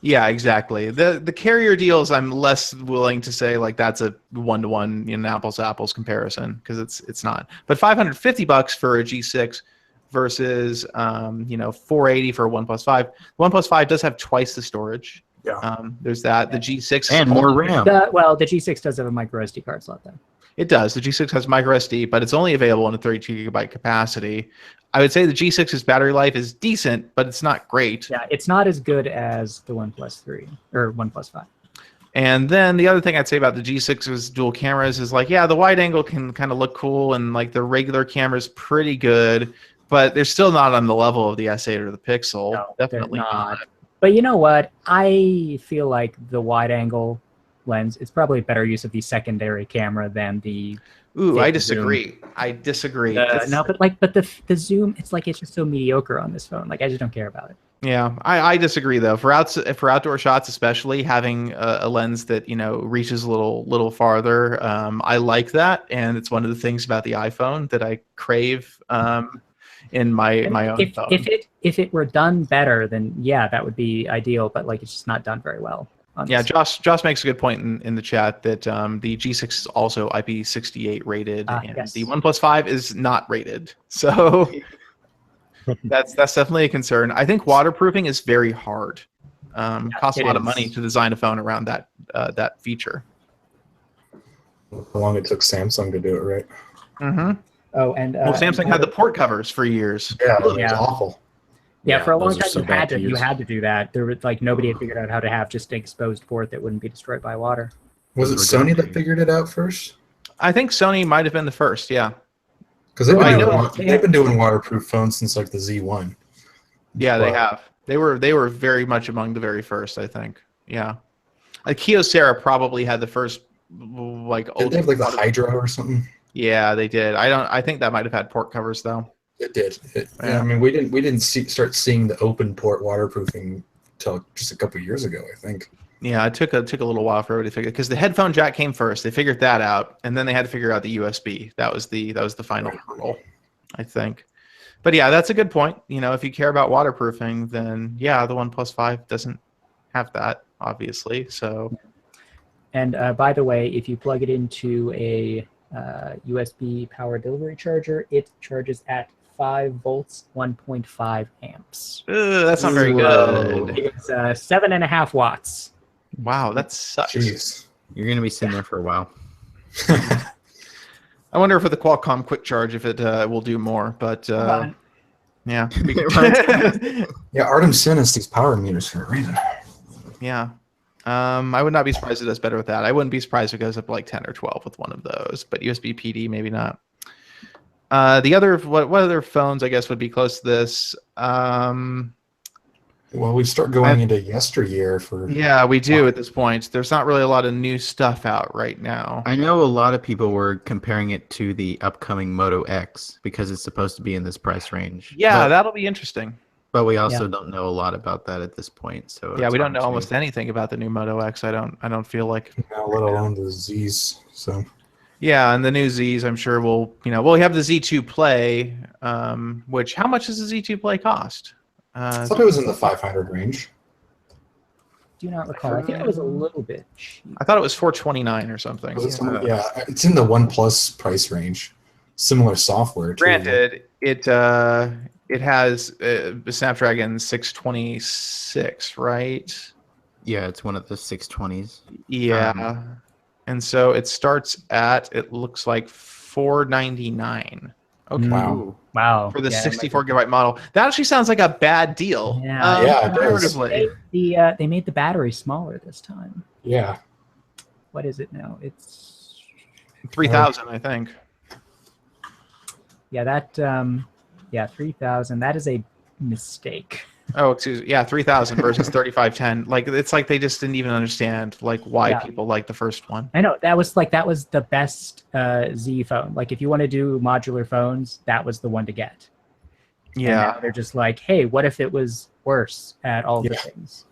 Yeah, exactly. The carrier deals, I'm less willing to say like that's a one-to-one apples to apples comparison because it's not. But $550 for a G6 versus $480 for a OnePlus 5. OnePlus 5 does have twice the storage. Yeah. There's that. The G6 and more RAM. The G6 does have a micro SD card slot though. It does. The G6 has micro SD, but it's only available in a 32 gigabyte capacity. I would say the G6's battery life is decent, but it's not great. Yeah, it's not as good as the OnePlus 3 or OnePlus 5. And then the other thing I'd say about the G6's dual cameras is the wide angle can kind of look cool, and the regular camera is pretty good, but they're still not on the level of the S8 or the Pixel. No, Definitely they're not. But you know what? I feel like the wide angle lens is probably a better use of the secondary camera than the. Ooh, I disagree. I disagree. No, but the zoom, it's just so mediocre on this phone. I just don't care about it. Yeah, I disagree though. For outdoor shots, especially having a lens that reaches a little farther, I like that, and it's one of the things about the iPhone that I crave in my own phone. If it were done better, then yeah, that would be ideal. But it's just not done very well. Yeah, Josh makes a good point in the chat that the G6 is also IP68 rated, and yes. the OnePlus 5 is not rated. So that's definitely a concern. I think waterproofing is very hard. Costs a lot of money to design a phone around that feature. How long it took Samsung to do it, right? Mm-hmm. Oh, and Well, Samsung had the port covers for years. Yeah, it was Yeah. awful. yeah, for a long those are time so you bad had to to use. do that. There was like nobody had figured out how to have just an exposed port that wouldn't be destroyed by water. Was it Those were Sony that dirty. figured it out first? I think Sony might have been the first. Yeah. Because they've, Well, I been know- doing- they've been doing waterproof phones since like the Z1. Yeah, they But- have. They were very much among the very first, I think. Yeah. Kyocera probably had the first like Did they have like the Hydro or something? Yeah, they did. I think that might have had port covers though. It did. Yeah, Yeah. I mean, we didn't start seeing the open port waterproofing until just a couple years ago, I think. Yeah, it took a little while for everybody to figure because the headphone jack came first. They figured that out, and then they had to figure out the USB. That was the final hurdle, I think. But yeah, that's a good point. You know, if you care about waterproofing, then yeah, the OnePlus 5 doesn't have that, obviously. So And by the way, if you plug it into a USB power delivery charger, it charges at 5 volts, 1.5 amps. that's not very Whoa. good. It's 7.5 watts. Wow, that sucks. Jeez. You're gonna be sitting there for a while. I wonder if with the Qualcomm Quick Charge if it will do more, but on. yeah, Yeah, Artem sent us these power meters for a reason. yeah. I would not be surprised if it does better with that. I wouldn't be surprised if it goes up to like 10 or 12 with one of those, but USB PD maybe not. The other what other phones I guess would be close to this? Well, we start going into yesteryear for. Yeah, we do at this point. There's not really a lot of new stuff out right now. I know a lot of people were comparing it to the upcoming Moto X because it's supposed to be in this price range. Yeah, that'll be interesting. But we also don't know a lot about that at this point. So Yeah, it's we don't know hard to- almost anything about the new Moto X. I don't feel like. Let alone the Z's. So Yeah, and the new Z's, I'm sure we'll have the Z2 Play, which how much does the Z2 Play cost? I thought it was in the 500 range. Do not recall. I think it was a little bit cheap. I thought it was $429 or something. Was it yeah, it's in the OnePlus price range. Similar software. Too. Granted, it has a Snapdragon 626, right? Yeah, it's one of the 620s. Yeah, and so it starts at it looks like $499. Okay. Wow. Wow. For the Yeah, 64 gigabyte model, that actually sounds like a bad deal. Yeah. Yeah, it does. comparatively. They made the battery smaller this time. Yeah. What is it now? It's 3,000, I think. yeah, that 3,000. That is a mistake. Oh, excuse me. Yeah, 3,000 versus 3,510. Like it's like they just didn't even understand like why Yeah. people like the first one. I know that was the best Z phone. Like if you want to do modular phones, that was the one to get. And Yeah. now they're just like, hey, what if it was worse at all the Yeah. things?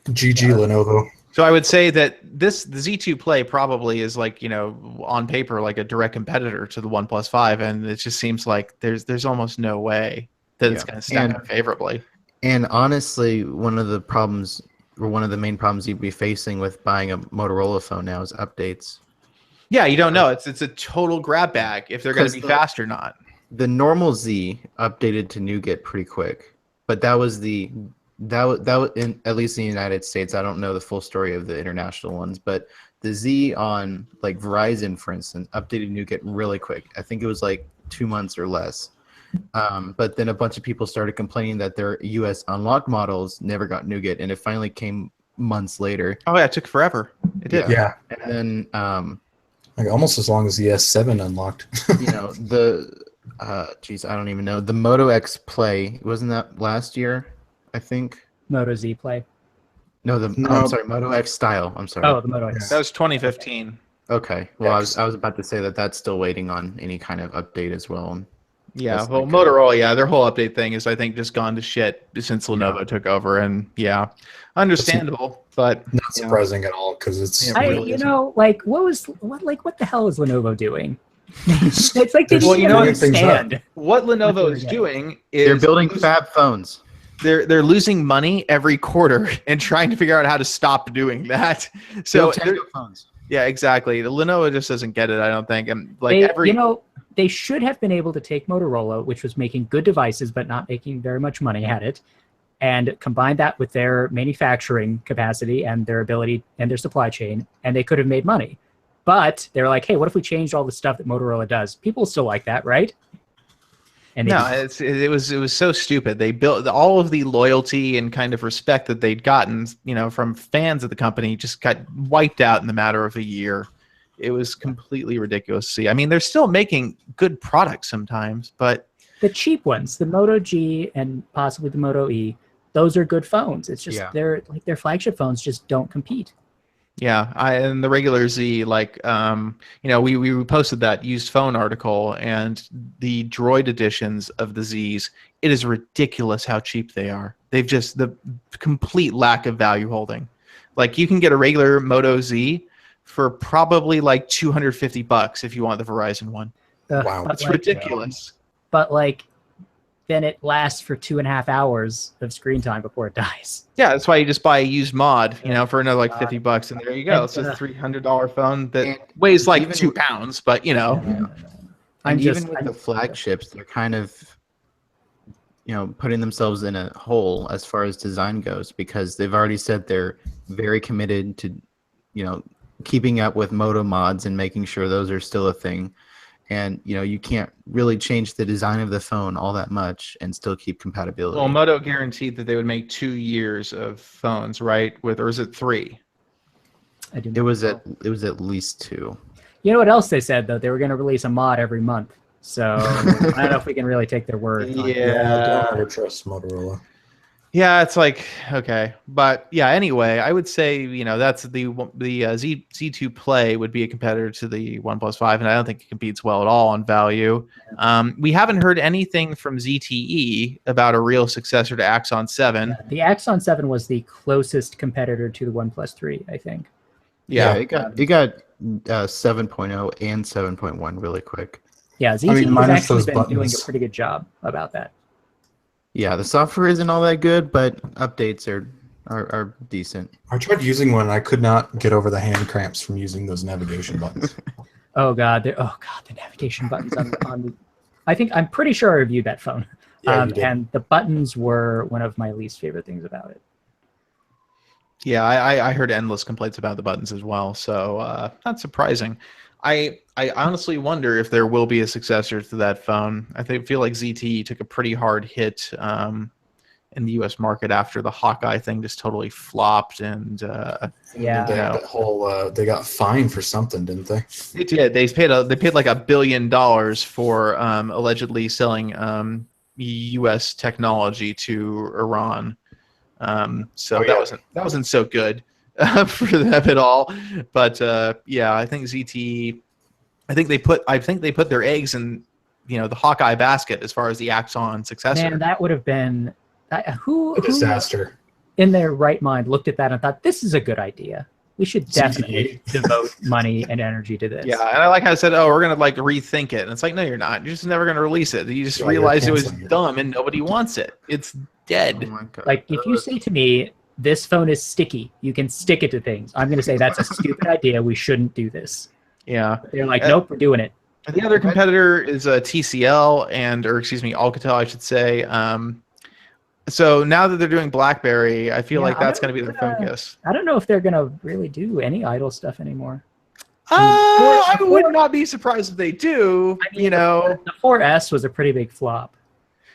GG Lenovo. So I would say that the Z2 Play probably is like, on paper like a direct competitor to the OnePlus 5, and it just seems like there's almost no way that it's Yeah. going to stack And- up favorably. And honestly, one of the problems, or one of the main problems you'd be facing with buying a Motorola phone now is updates. Yeah, you don't know. It's a total grab bag if they're going to 'Cause be the- fast or not. The normal Z updated to Nougat pretty quick, but that was in, at least in the United States. I don't know the full story of the international ones, but the Z on like Verizon, for instance, updated Nougat really quick. I think it was like 2 months or less. But then a bunch of people started complaining that their US unlocked models never got Nougat, and it finally came months later. Oh yeah, it took forever. It did. Yeah. And then Like almost as long as the S7 unlocked. geez, I don't even know. The Moto X Play, wasn't that last year? I think. Moto Z Play. No, No. I'm sorry, Moto X Style. I'm sorry. Oh, the Moto X. That was 2015. Okay. Well, Yeah, I was about to say that's still waiting on any kind of update as well. Yeah, That's well, like Motorola, yeah, their whole update thing is, I think, just gone to shit since Lenovo took over, and yeah, understandable, but Not surprising at all because it's. Yeah, I, really you isn't. know, like what the hell is Lenovo doing? It's like they They're didn't even screwing things up. understand. what Lenovo What is they're doing is They're building fab phones. they're losing money every quarter and trying to figure out how to stop doing that. So Build they're- Tango phones. yeah, exactly. The Lenovo just doesn't get it, I don't think, and like They, every they should have been able to take Motorola, which was making good devices but not making very much money at it, and combine that with their manufacturing capacity and their ability and their supply chain, and they could have made money. But they're like, hey, what if we changed all the stuff that Motorola does? People still like that, right? And No, it was so stupid. They built all of the loyalty and kind of respect that they'd gotten, from fans of the company, just got wiped out in the matter of a year. It was completely ridiculous to see. I mean, they're still making good products sometimes, but the cheap ones, the Moto G and possibly the Moto E, those are good phones. It's just their flagship phones just don't compete. yeah, and the regular Z, we posted that used phone article, and the Droid editions of the Zs, it is ridiculous how cheap they are. They've just the complete lack of value holding. Like, you can get a regular Moto Z for probably like $250 if you want the Verizon one. Wow, that's ridiculous. But then it lasts for 2.5 hours of screen time before it dies. Yeah, that's why you just buy a used mod, for another like $50, and there you go. It's a $300 phone that weighs like 2 pounds, but And even with the flagships, they're kind of, putting themselves in a hole as far as design goes, because they've already said they're very committed to, keeping up with Moto mods and making sure those are still a thing. And you can't really change the design of the phone all that much and still keep compatibility. Well, Moto guaranteed that they would make 2 years of phones, right? Or is it 3? It was at least 2. You know what else they said though? They were going to release a mod every month. So I don't know if we can really take their word. Yeah, I don't ever trust Motorola. Yeah, it's like, okay, but yeah. Anyway, I would say that's the Z2 Play would be a competitor to the OnePlus 5, and I don't think it competes well at all on value. We haven't heard anything from ZTE about a real successor to Axon 7. Yeah, the Axon 7 was the closest competitor to the OnePlus 3, I think. Yeah, it got 7.0 and 7.1 really quick. Yeah, ZTE has actually been doing a pretty good job about that. Yeah, the software isn't all that good, but updates are decent. I tried using one, and I could not get over the hand cramps from using those navigation buttons. Oh god, the navigation buttons on I'm pretty sure I reviewed that phone. Yeah, and the buttons were one of my least favorite things about it. Yeah, I heard endless complaints about the buttons as well, so not surprising. I honestly wonder if there will be a successor to that phone. Feel like ZTE took a pretty hard hit in the U.S. market after the Hawkeye thing just totally flopped, and they had that whole they got fined for something, didn't they? They did. They paid like $1 billion for allegedly selling U.S. technology to Iran. That wasn't so good for them at all. But I think ZTE, I think they put their eggs in the Hawkeye basket as far as the Axon successor. Man, that would have been who disaster. In their right mind looked at that and thought, this is a good idea. We should definitely devote money and energy to this. Yeah, and I like how I said, we're going to rethink it. And it's like, no, you're not. You're just never going to release it. You just realized it was dumb and nobody wants it. It's dead. Oh if you say to me, this phone is sticky, you can stick it to things, I'm going to say that's a stupid idea. We shouldn't do this. Yeah. But they're like, nope, we're doing it. The other competitor is TCL Alcatel, I should say. So now that they're doing BlackBerry, I feel like that's going to be the focus. I don't know if they're going to really do any idle stuff anymore. I would not be surprised if they do. The 4S was a pretty big flop.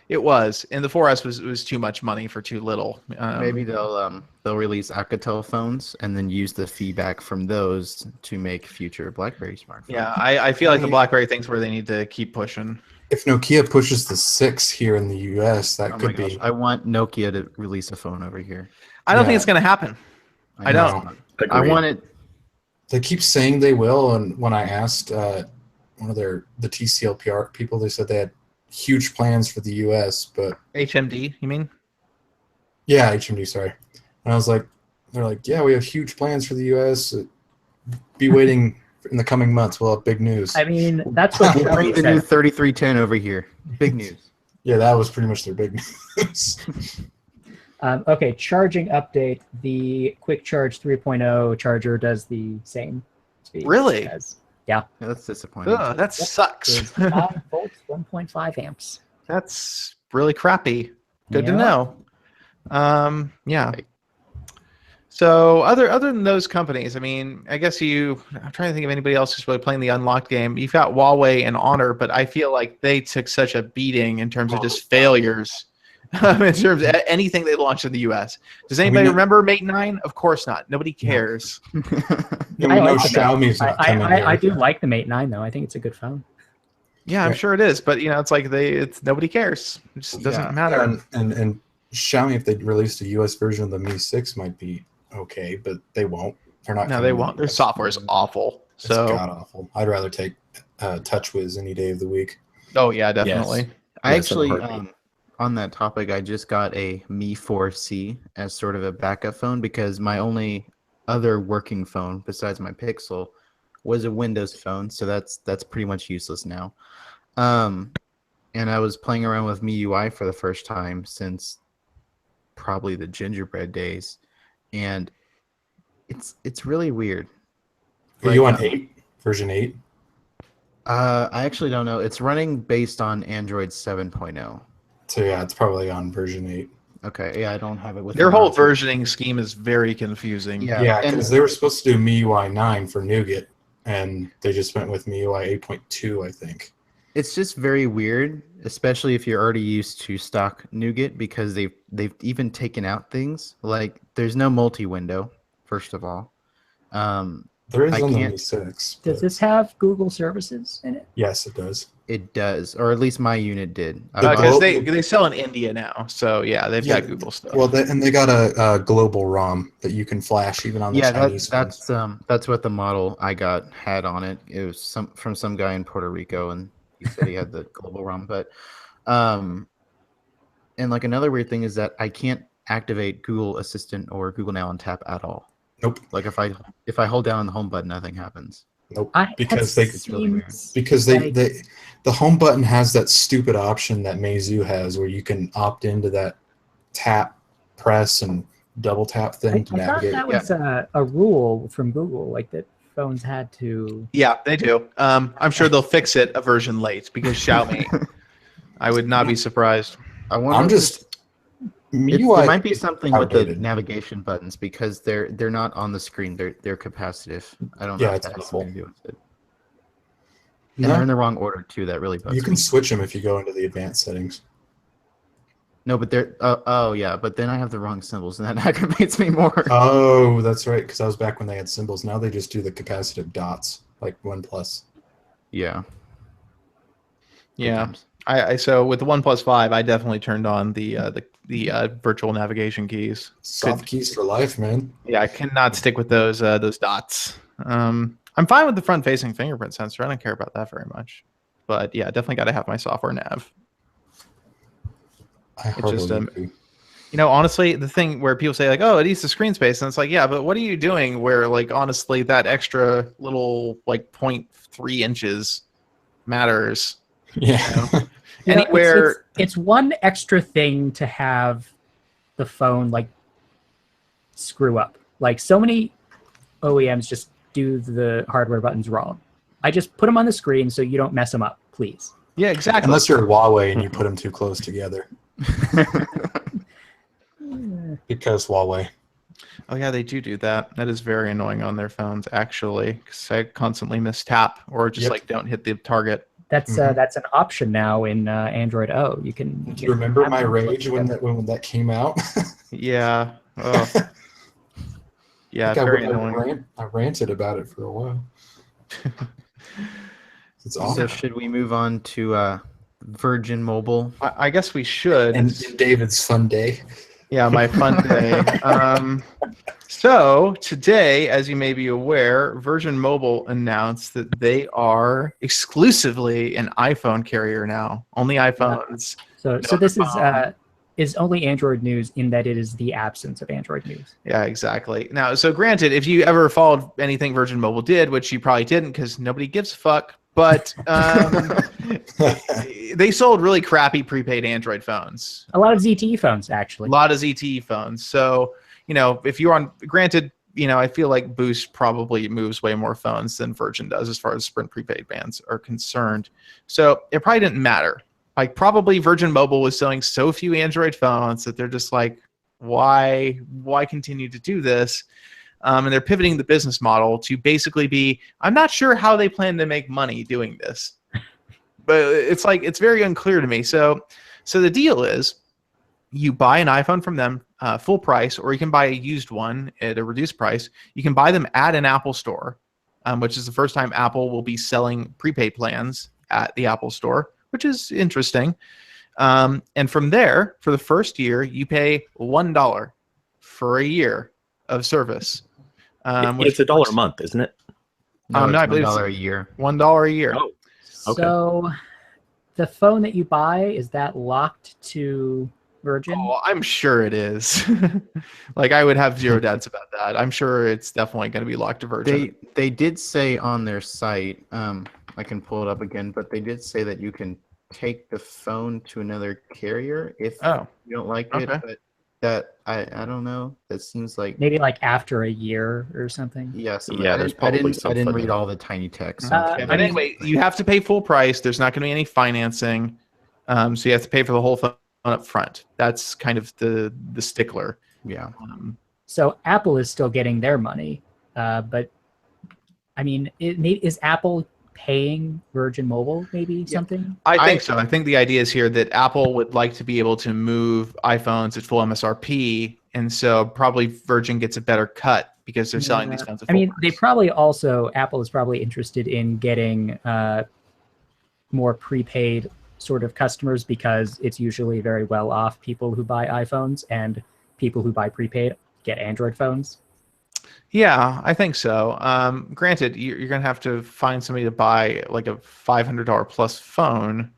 It was, and the 4S was too much money for too little. Maybe they'll release Alcatel phones and then use the feedback from those to make future BlackBerry smartphones. Yeah, I feel like the BlackBerry thing's where they need to keep pushing. If Nokia pushes the 6 here in the U.S., that could be. I want Nokia to release a phone over here. I don't think it's going to happen. I don't. I want it. They keep saying they will, and when I asked one of the TCL PR people, they said they had huge plans for the U.S., but HMD, you mean? Yeah, HMD. Sorry, and I was like, they're like, yeah, we have huge plans for the U.S. Be waiting. In the coming months, we'll have big news. I mean, that's what we'll bring the new 3310 over here. Big news. Yeah, that was pretty much their big news. Okay, charging update. The Quick Charge 3.0 charger does the same speed. Really? Yeah. That's disappointing. Oh, that sucks. 5 volts, 1.5 amps. That's really crappy. Good to know. Yeah. So other than those companies, I mean, I guess I'm trying to think of anybody else who's really playing the unlocked game. You've got Huawei and Honor, but I feel like they took such a beating in terms of just failures. In terms of anything they launched in the U.S. Does anybody remember Mate 9? Of course not. Nobody cares. Yeah, we know Xiaomi's not coming here. I do like the Mate 9 though. I think it's a good phone. Yeah, I'm sure it is, but it's like it's nobody cares. It just doesn't matter. And Xiaomi, if they released a US version of the Mi 6, might be okay, but they won't. They're not. No, they won't. Their software is awful. It's god awful. I'd rather take TouchWiz any day of the week. Oh yeah, definitely. Yes. I actually, on that topic, I just got a Mi 4C as sort of a backup phone because my only other working phone besides my Pixel was a Windows phone, so that's pretty much useless now. And I was playing around with MIUI for the first time since probably the gingerbread days, and it's really weird. Are you on 8? Version 8? I actually don't know. It's running based on Android 7.0. So yeah, it's probably on version 8. Okay, yeah, I don't have it with their whole versioning scheme is very confusing. Yeah, because they were supposed to do MIUI 9 for Nougat, and they just went with MIUI 8.2, I think. It's just very weird, especially if you're already used to stock Nougat, because they've even taken out things like there's no multi-window. First of all, there is on the Mi 6. Does this have Google services in it? Yes, it does. It does, or at least my unit did. Because they sell in India now, so yeah, they've got Google stuff. Well, and they got a global ROM that you can flash even on the Chinese that's what the model I got had on it. It was from some guy in Puerto Rico, and he said he had the global ROM. But and like another weird thing is that I can't activate Google Assistant or Google Now on tap at all. Nope. Like if I hold down the home button, nothing happens. Nope. Because the home button has that stupid option that Meizu has where you can opt into that tap, press, and double tap thing to navigate. I thought that was a rule from Google, like that phones had to. Yeah, they do. I'm sure they'll fix it a version late because Xiaomi. I would not be surprised. I wonder. There might be something outdated with the navigation buttons because they're not on the screen. They're capacitive. I don't know. Yeah, if it's that has awful. something to do with it. And they're in the wrong order too. That really bugs me. You can switch them if you go into the advanced settings. No, but they're oh yeah, but then I have the wrong symbols, and that aggravates me more. Oh, that's right. Because I was back when they had symbols. Now they just do the capacitive dots, like OnePlus. Yeah. Yeah. So with the OnePlus 5, I definitely turned on the virtual navigation keys. Soft keys for life, man. Yeah, I cannot stick with those dots. I'm fine with the front-facing fingerprint sensor. I don't care about that very much. But yeah, definitely got to have my software nav. Honestly, the thing where people say like, "Oh, it eats the screen space," and it's like, yeah, but what are you doing? Where like honestly, that extra little like 0.3 inches matters. Yeah. Anywhere. It's one extra thing to have the phone like screw up. Like so many OEMs just do the hardware buttons wrong. I just put them on the screen so you don't mess them up, please. Yeah, exactly. Unless you're Huawei and you put them too close together. Because Huawei. Oh yeah, they do that. That is very annoying on their phones, actually, because I constantly miss tap or just like don't hit the target. That's an option now in Android O. You can. Do you remember my rage when that came out? Yeah. Oh. Yeah, very annoying. I ranted about it for a while. It's awesome. So should we move on to Virgin Mobile? I guess we should. And David's fun day. Yeah, my fun day. So today, as you may be aware, Virgin Mobile announced that they are exclusively an iPhone carrier now. Only iPhones. So this is only Android news in that it is the absence of Android news. Yeah, exactly. Now, so granted, if you ever followed anything Virgin Mobile did, which you probably didn't because nobody gives a fuck, but they sold really crappy prepaid Android phones. A lot of ZTE phones, actually. A lot of ZTE phones. So, if you're on, granted, I feel like Boost probably moves way more phones than Virgin does as far as Sprint prepaid bands are concerned. So it probably didn't matter. Like probably Virgin Mobile was selling so few Android phones that they're just like, why continue to do this? And they're pivoting the business model to basically be, I'm not sure how they plan to make money doing this, but it's very unclear to me. So the deal is, you buy an iPhone from them full price, or you can buy a used one at a reduced price. You can buy them at an Apple store, which is the first time Apple will be selling prepaid plans at the Apple store, which is interesting. And from there, for the first year, you pay $1 for a year of service. It's $1 a month, isn't it? No, no, it's I believe $1 a year. $1 a year. Oh, okay. So the phone that you buy, is that locked to Virgin? Oh, I'm sure it is. Like, I would have zero doubts about that. I'm sure it's definitely going to be locked to Virgin. They did say on their site, I can pull it up again, but they did say that you can take the phone to another carrier if you don't like it. Okay. But that I don't know. That seems like Maybe like after a year or something. yes. Yeah, there's I probably didn't something. read all the tiny text. Yeah, but anyway, you have to pay full price. There's not going to be any financing. So you have to pay for the whole phone up front. That's kind of the stickler. Yeah. So Apple is still getting their money, but I mean, is Apple paying Virgin Mobile maybe something? I think so. I think the idea is here that Apple would like to be able to move iPhones at full MSRP, and so probably Virgin gets a better cut because they're selling these phones at full price. they probably also, Apple is probably interested in getting more prepaid sort of customers, because it's usually very well off people who buy iPhones, and people who buy prepaid get Android phones. Yeah, I think so. Granted, you're going to have to find somebody to buy like a $500 plus phone,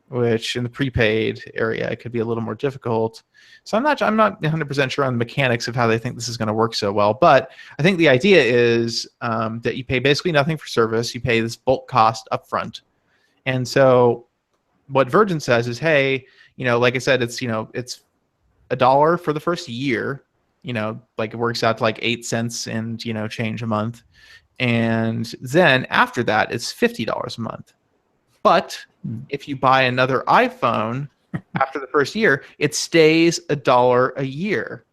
which in the prepaid area it could be a little more difficult. So I'm not 100% sure on the mechanics of how they think this is going to work so well. But I think the idea is that you pay basically nothing for service. You pay this bulk cost up front. And so what Virgin says is, hey, like I said, it's $1 for the first year. Like it works out to like 8 cents and change a month, and then after that it's $50 a month. But if you buy another iPhone after the first year, it stays $1 a year.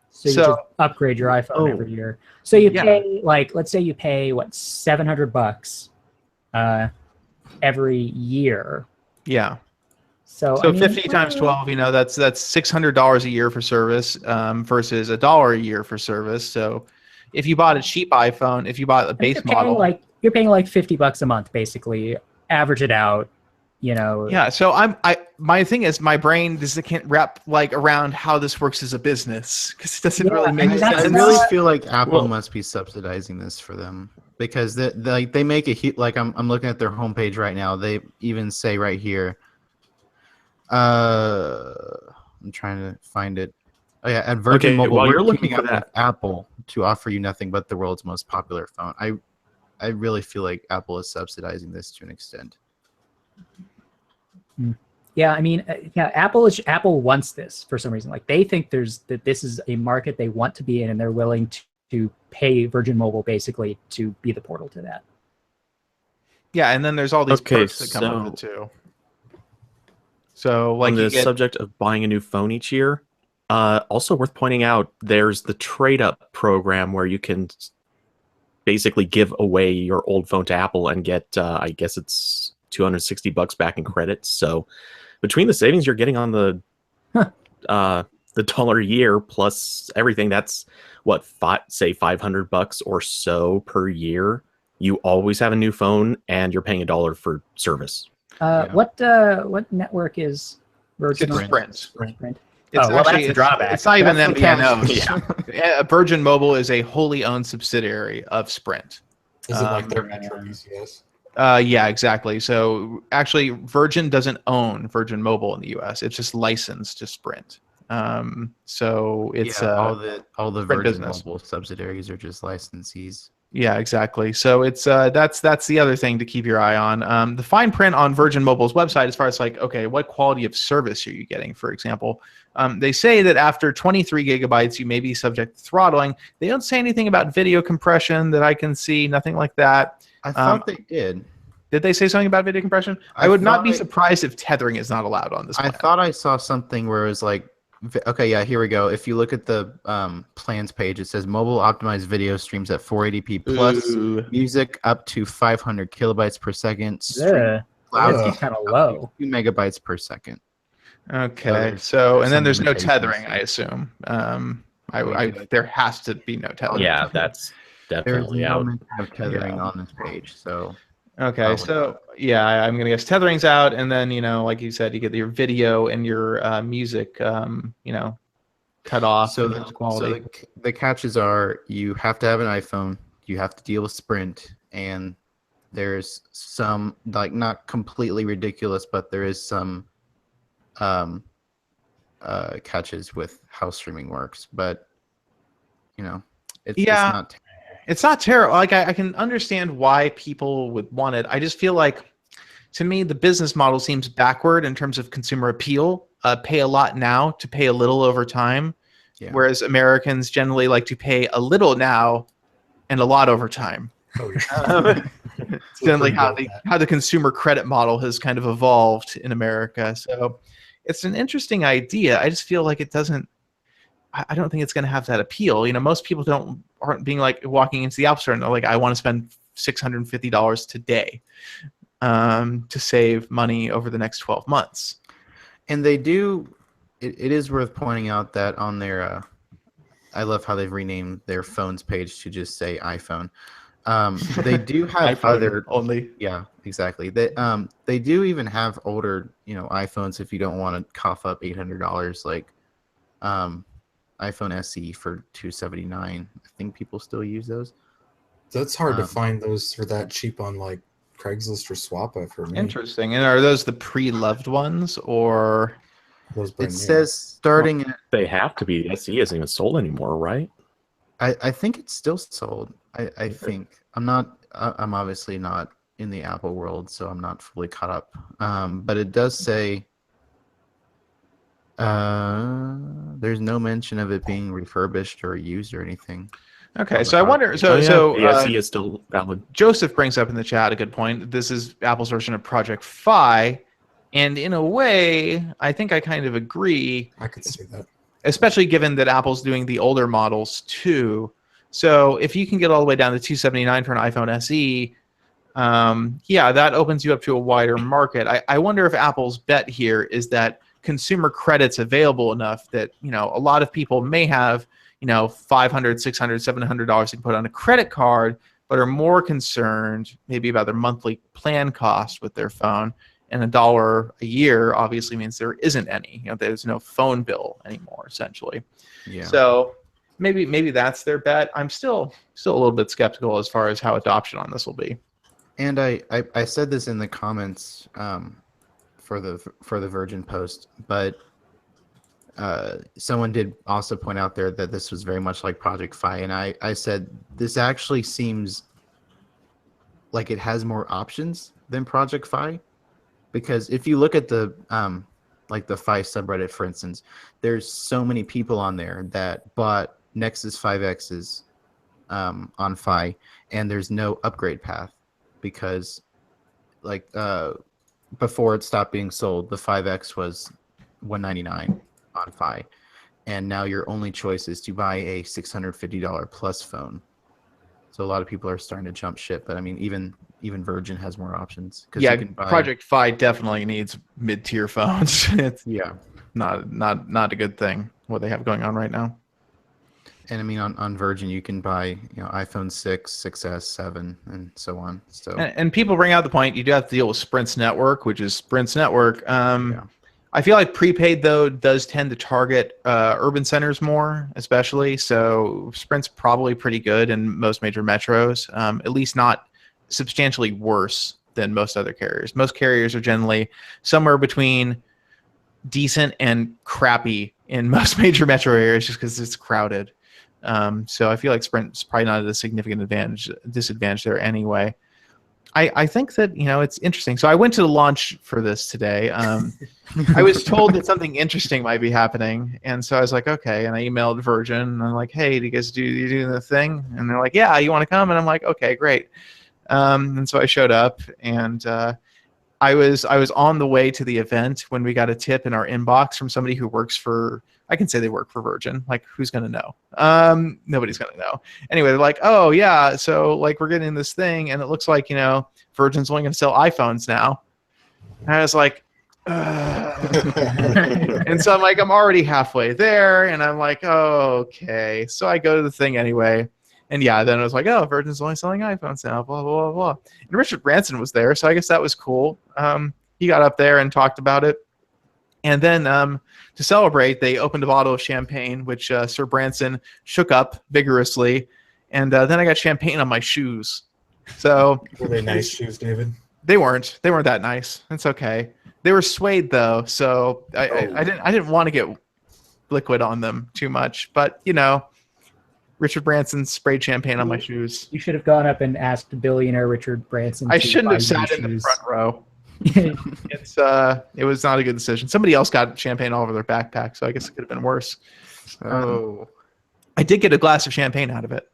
So you just upgrade your iPhone every year. So you pay, like, let's say you pay $700 every year. Yeah. So 50 times 12, that's $600 a year for service versus $1 a year for service. So if you bought a cheap iPhone, if you bought a base model, you're paying like $50 a month, basically. Average it out, Yeah. So my thing is, my brain can't wrap around how this works as a business, because it doesn't really make sense. I really feel like Apple must be subsidizing this for them, because they make it like I'm looking at their homepage right now. They even say right here. I'm trying to find it. Oh yeah, at Virgin Mobile, while we're you're looking teaming for up that, with Apple to offer you nothing but the world's most popular phone. I really feel like Apple is subsidizing this to an extent. Yeah, I mean, Apple wants this for some reason. Like, they think that this is a market they want to be in, and they're willing to pay Virgin Mobile basically to be the portal to that. Yeah, and then there's all these perks that come with it too. So, like, on the subject of buying a new phone each year, also worth pointing out, there's the trade-up program where you can basically give away your old phone to Apple and get, I guess it's $260 back in credits. So, between the savings you're getting on the $1 a year plus everything, that's what, say $500 or so per year. You always have a new phone, and you're paying $1 for service. What network is Virgin? Sprint. That's a drawback. It's not even MVNOs. Yeah. Virgin Mobile is a wholly owned subsidiary of Sprint. Is it like their Metro UCS? Yeah, exactly. So actually, Virgin doesn't own Virgin Mobile in the U.S. It's just licensed to Sprint. So it's all the Virgin business. Mobile subsidiaries are just licensees. Yeah, exactly. So it's that's the other thing to keep your eye on. The fine print on Virgin Mobile's website, as far as like, okay, what quality of service are you getting? For example, they say that after 23 gigabytes, you may be subject to throttling. They don't say anything about video compression that I can see. Nothing like that. I thought they did. Did they say something about video compression? I would not be surprised if tethering is not allowed on this plan. I thought I saw something where it was like Okay, yeah, here we go. If you look at the plans page, it says mobile optimized video streams at 480p plus, Ooh. music up to 500 kilobytes per second, stream Yeah, cloud that Ugh. seems kind of up low. to 2 megabytes per second. Okay, there's so and then some there's no limitations tethering, I there. assume. We do. There has to be no tethering. Yeah, that's There's definitely no out. mention of tethering Yeah. on this page, so Okay, probably so yeah, I'm gonna guess tethering's out, and then like you said, you get your video and your music, cut off So in the, terms of quality. the catches are you have to have an iPhone, you have to deal with Sprint, and there's some like not completely ridiculous, but there is some catches with how streaming works. But it's Yeah. not. It's not terrible. Like I can understand why people would want it. I just feel like, to me, the business model seems backward in terms of consumer appeal. Pay a lot now to pay a little over time, Yeah. whereas Americans generally like to pay a little now and a lot over time. Oh, yeah. It's generally how the consumer credit model has kind of evolved in America. So it's an interesting idea. I just feel like it doesn't. I don't think it's going to have that appeal. Most people aren't being like walking into the App Store and they're like, I want to spend $650 today to save money over the next 12 months. And they do. It is worth pointing out that on their, I love how they've renamed their phones page to just say iPhone. They do have other only. Yeah, exactly. They do even have older, iPhones if you don't want to cough up $800, like iPhone SE for $279. I think people still use those. That's hard to find those for that cheap on like Craigslist or Swappa for me. Interesting. And are those the pre-loved ones, or Those It brand new. says starting at, They have to be. The SE isn't even sold anymore, right? I think it's still sold. I think I'm obviously not in the Apple world, so I'm not fully caught up. But it does say there's no mention of it being refurbished or used or anything. okay. So I wonder. Oh, yeah, So the SE is still valid. Joseph brings up in the chat a good point. This is Apple's version of Project Fi, and in a way, I think I kind of agree. I could see that. Especially given that Apple's doing the older models too. So if you can get all the way down to $279 for an iPhone SE, that opens you up to a wider market. I wonder if Apple's bet here is that consumer credit's available enough that a lot of people may have $500, $600, $700 they can put on a credit card, but are more concerned maybe about their monthly plan cost with their phone. And $1 a year obviously means there isn't any. There's no phone bill anymore, essentially. Yeah. So maybe that's their bet. I'm still a little bit skeptical as far as how adoption on this will be. And I said this in the comments for the Virgin post, but someone did also point out there that this was very much like Project Fi, and I said this actually seems like it has more options than Project Fi. Because if you look at the like the Fi subreddit, for instance, there's so many people on there that bought Nexus 5Xs on Fi, and there's no upgrade path because, like, before it stopped being sold, the 5X was $199 on Fi, and now your only choice is to buy a $650 plus phone. So a lot of people are starting to jump ship, but I mean, even Virgin has more options. Yeah, you can buy, Project Fi definitely needs mid-tier phones. It's yeah, not a good thing what they have going on right now. and I mean on Virgin you can buy iPhone 6, 6S, 7, and so on. So And people bring out the point you do have to deal with Sprint's network, which is Sprint's network. I feel like prepaid though does tend to target urban centers more, especially. So Sprint's probably pretty good in most major metros, at least not substantially worse than most other carriers. Most carriers are generally somewhere between decent and crappy in most major metro areas just because it's crowded. So I feel like Sprint's probably not at a significant disadvantage there anyway. I think that, it's interesting. So I went to the launch for this today. I was told that something interesting might be happening. And so I was like, okay. And I emailed Virgin and I'm like, hey, do you guys do the thing? And they're like, yeah, you want to come? And I'm like, okay, great. And so I showed up and I was on the way to the event when we got a tip in our inbox from somebody who works for I can say they work for Virgin. Like, who's gonna know? Nobody's gonna know. Anyway, they're like, oh yeah, so like we're getting this thing, and it looks like Virgin's only gonna sell iPhones now. And I was like, and so I'm like, I'm already halfway there, and I'm like, oh, okay. So I go to the thing anyway, and yeah, then it was like, oh, Virgin's only selling iPhones now, blah blah blah blah. And Richard Branson was there, so I guess that was cool. He got up there and talked about it, and then to celebrate, they opened a bottle of champagne, which Sir Branson shook up vigorously, and then I got champagne on my shoes. So were they nice shoes, David? They weren't that nice. It's okay. They were suede though, so I didn't want to get liquid on them too much. But Richard Branson sprayed champagne on my shoes. You should have gone up and asked billionaire Richard Branson. I shouldn't have sat in the front row. It was not a good decision. Somebody else got champagne all over their backpack, so I guess it could have been worse. I did get a glass of champagne out of it.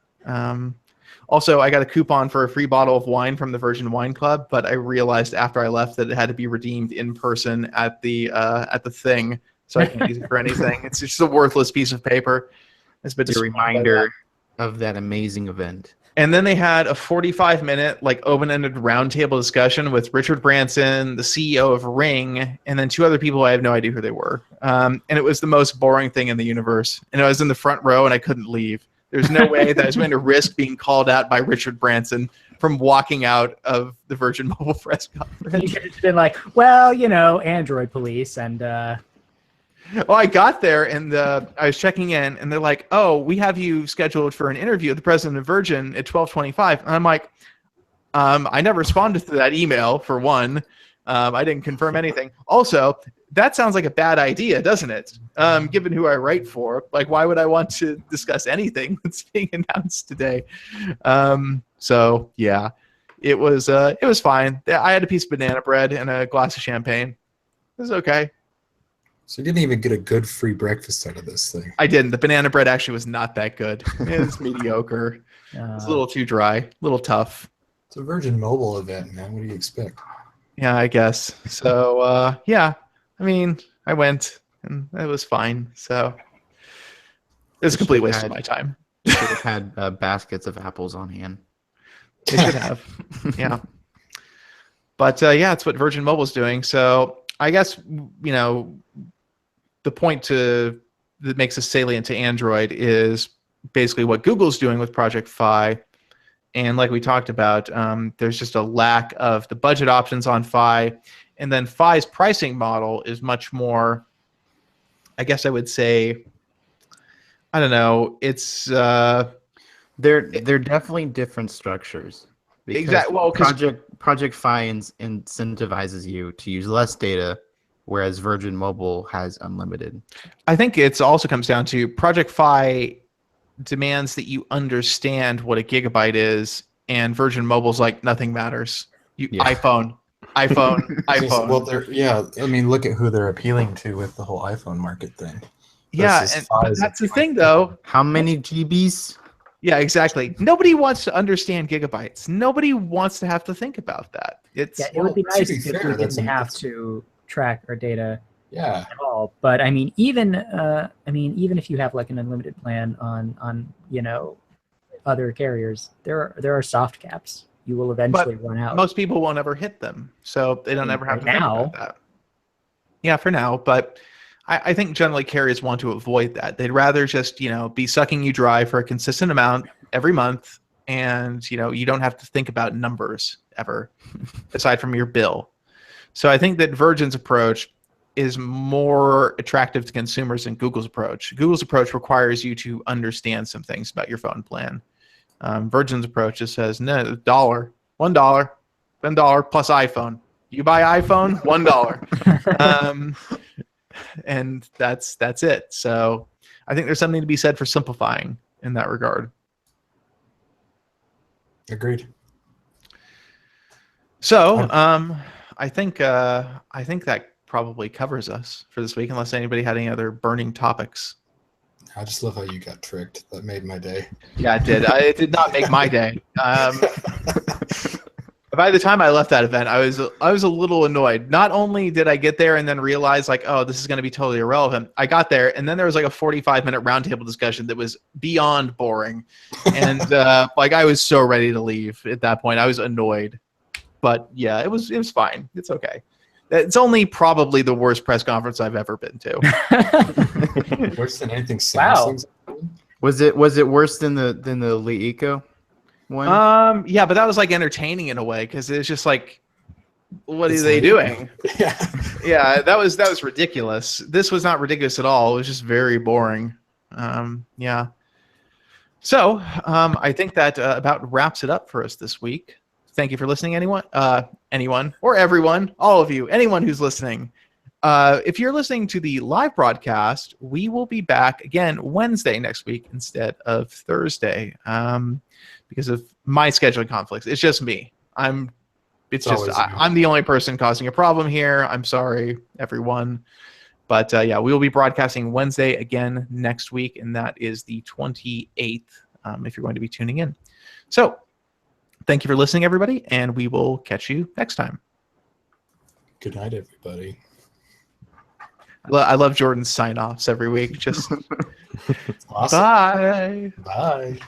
Also, I got a coupon for a free bottle of wine from the Virgin Wine Club, but I realized after I left that it had to be redeemed in person at the thing, so I can't use it for anything. It's just a worthless piece of paper. It's been a reminder of that amazing event. And then they had a 45-minute like open-ended roundtable discussion with Richard Branson, the CEO of Ring, and then two other people I have no idea who they were. And it was the most boring thing in the universe. And I was in the front row and I couldn't leave. There's no way that I was going to risk being called out by Richard Branson from walking out of the Virgin Mobile press conference. You should have been like, well, Android police, and Well, I got there and I was checking in, and they're like, "Oh, we have you scheduled for an interview with the president of Virgin at 12:25." And I'm like, I never responded to that email, for one. I didn't confirm anything. Also, that sounds like a bad idea, doesn't it? Given who I write for, like, why would I want to discuss anything that's being announced today? So yeah, it was fine. I had a piece of banana bread and a glass of champagne. It was okay. So you didn't even get a good free breakfast out of this thing. I didn't. The banana bread actually was not that good. It was mediocre. It's a little too dry, a little tough. It's a Virgin Mobile event, man. What do you expect? Yeah, I guess. So, yeah. I mean, I went, and it was fine. So it was a complete waste of my time. Should have had baskets of apples on hand. They should have. Yeah. But, yeah, it's what Virgin Mobile's doing. So I guess, the point that makes us salient to Android is basically what Google's doing with Project Fi. And like we talked about, there's just a lack of the budget options on Fi. And then Fi's pricing model is much more, I guess I would say, I don't know, it's... They're definitely different structures. Exactly. Well, Project Fi incentivizes you to use less data, whereas Virgin Mobile has unlimited. I think it also comes down to Project Fi demands that you understand what a gigabyte is, and Virgin Mobile's like, nothing matters. iPhone. Well, I mean, look at who they're appealing to with the whole iPhone market thing. Yeah, but that's the thing, though. How many GBs? Yeah, exactly. Nobody wants to understand gigabytes. Nobody wants to have to think about that. It would be nice if we didn't have to track our data at all. But I mean, even if you have like an unlimited plan on other carriers, there are soft caps. You will eventually run out. Most people won't ever hit them, so they don't ever have to think about that. Yeah, for now, but I think generally carriers want to avoid that. They'd rather just be sucking you dry for a consistent amount every month, and you don't have to think about numbers ever, aside from your bill. So I think that Virgin's approach is more attractive to consumers than Google's approach. Google's approach requires you to understand some things about your phone plan. Virgin's approach just says, no, $1, $1 plus iPhone. You buy iPhone, $1. And that's it. So I think there's something to be said for simplifying in that regard. Agreed. So I think that probably covers us for this week, unless anybody had any other burning topics. I just love how you got tricked. That made my day. Yeah, it did. It did not make my day. By the time I left that event, I was a little annoyed. Not only did I get there and then realize like, oh, this is going to be totally irrelevant. I got there and then there was like a 45-minute roundtable discussion that was beyond boring, and like I was so ready to leave at that point. I was annoyed, but yeah, it was fine. It's okay. It's only probably the worst press conference I've ever been to. Worse than anything Wow. Samsung's done? Was it worse than the Elite Eco one? Yeah, but that was like entertaining in a way because it's just like, what are they doing? Yeah. Yeah, that was ridiculous. This was not ridiculous at all. It was just very boring. Yeah. So I think that about wraps it up for us this week. Thank you for listening, anyone or everyone, all of you, anyone who's listening. If you're listening to the live broadcast, we will be back again Wednesday next week instead of Thursday because of my scheduling conflicts. It's just me. I'm the only person causing a problem here. I'm sorry, everyone. But yeah, we will be broadcasting Wednesday again next week, and that is the 28th if you're going to be tuning in. So thank you for listening, everybody, and we will catch you next time. Good night, everybody. I love Jordan's sign-offs every week. Just Awesome. bye. Bye.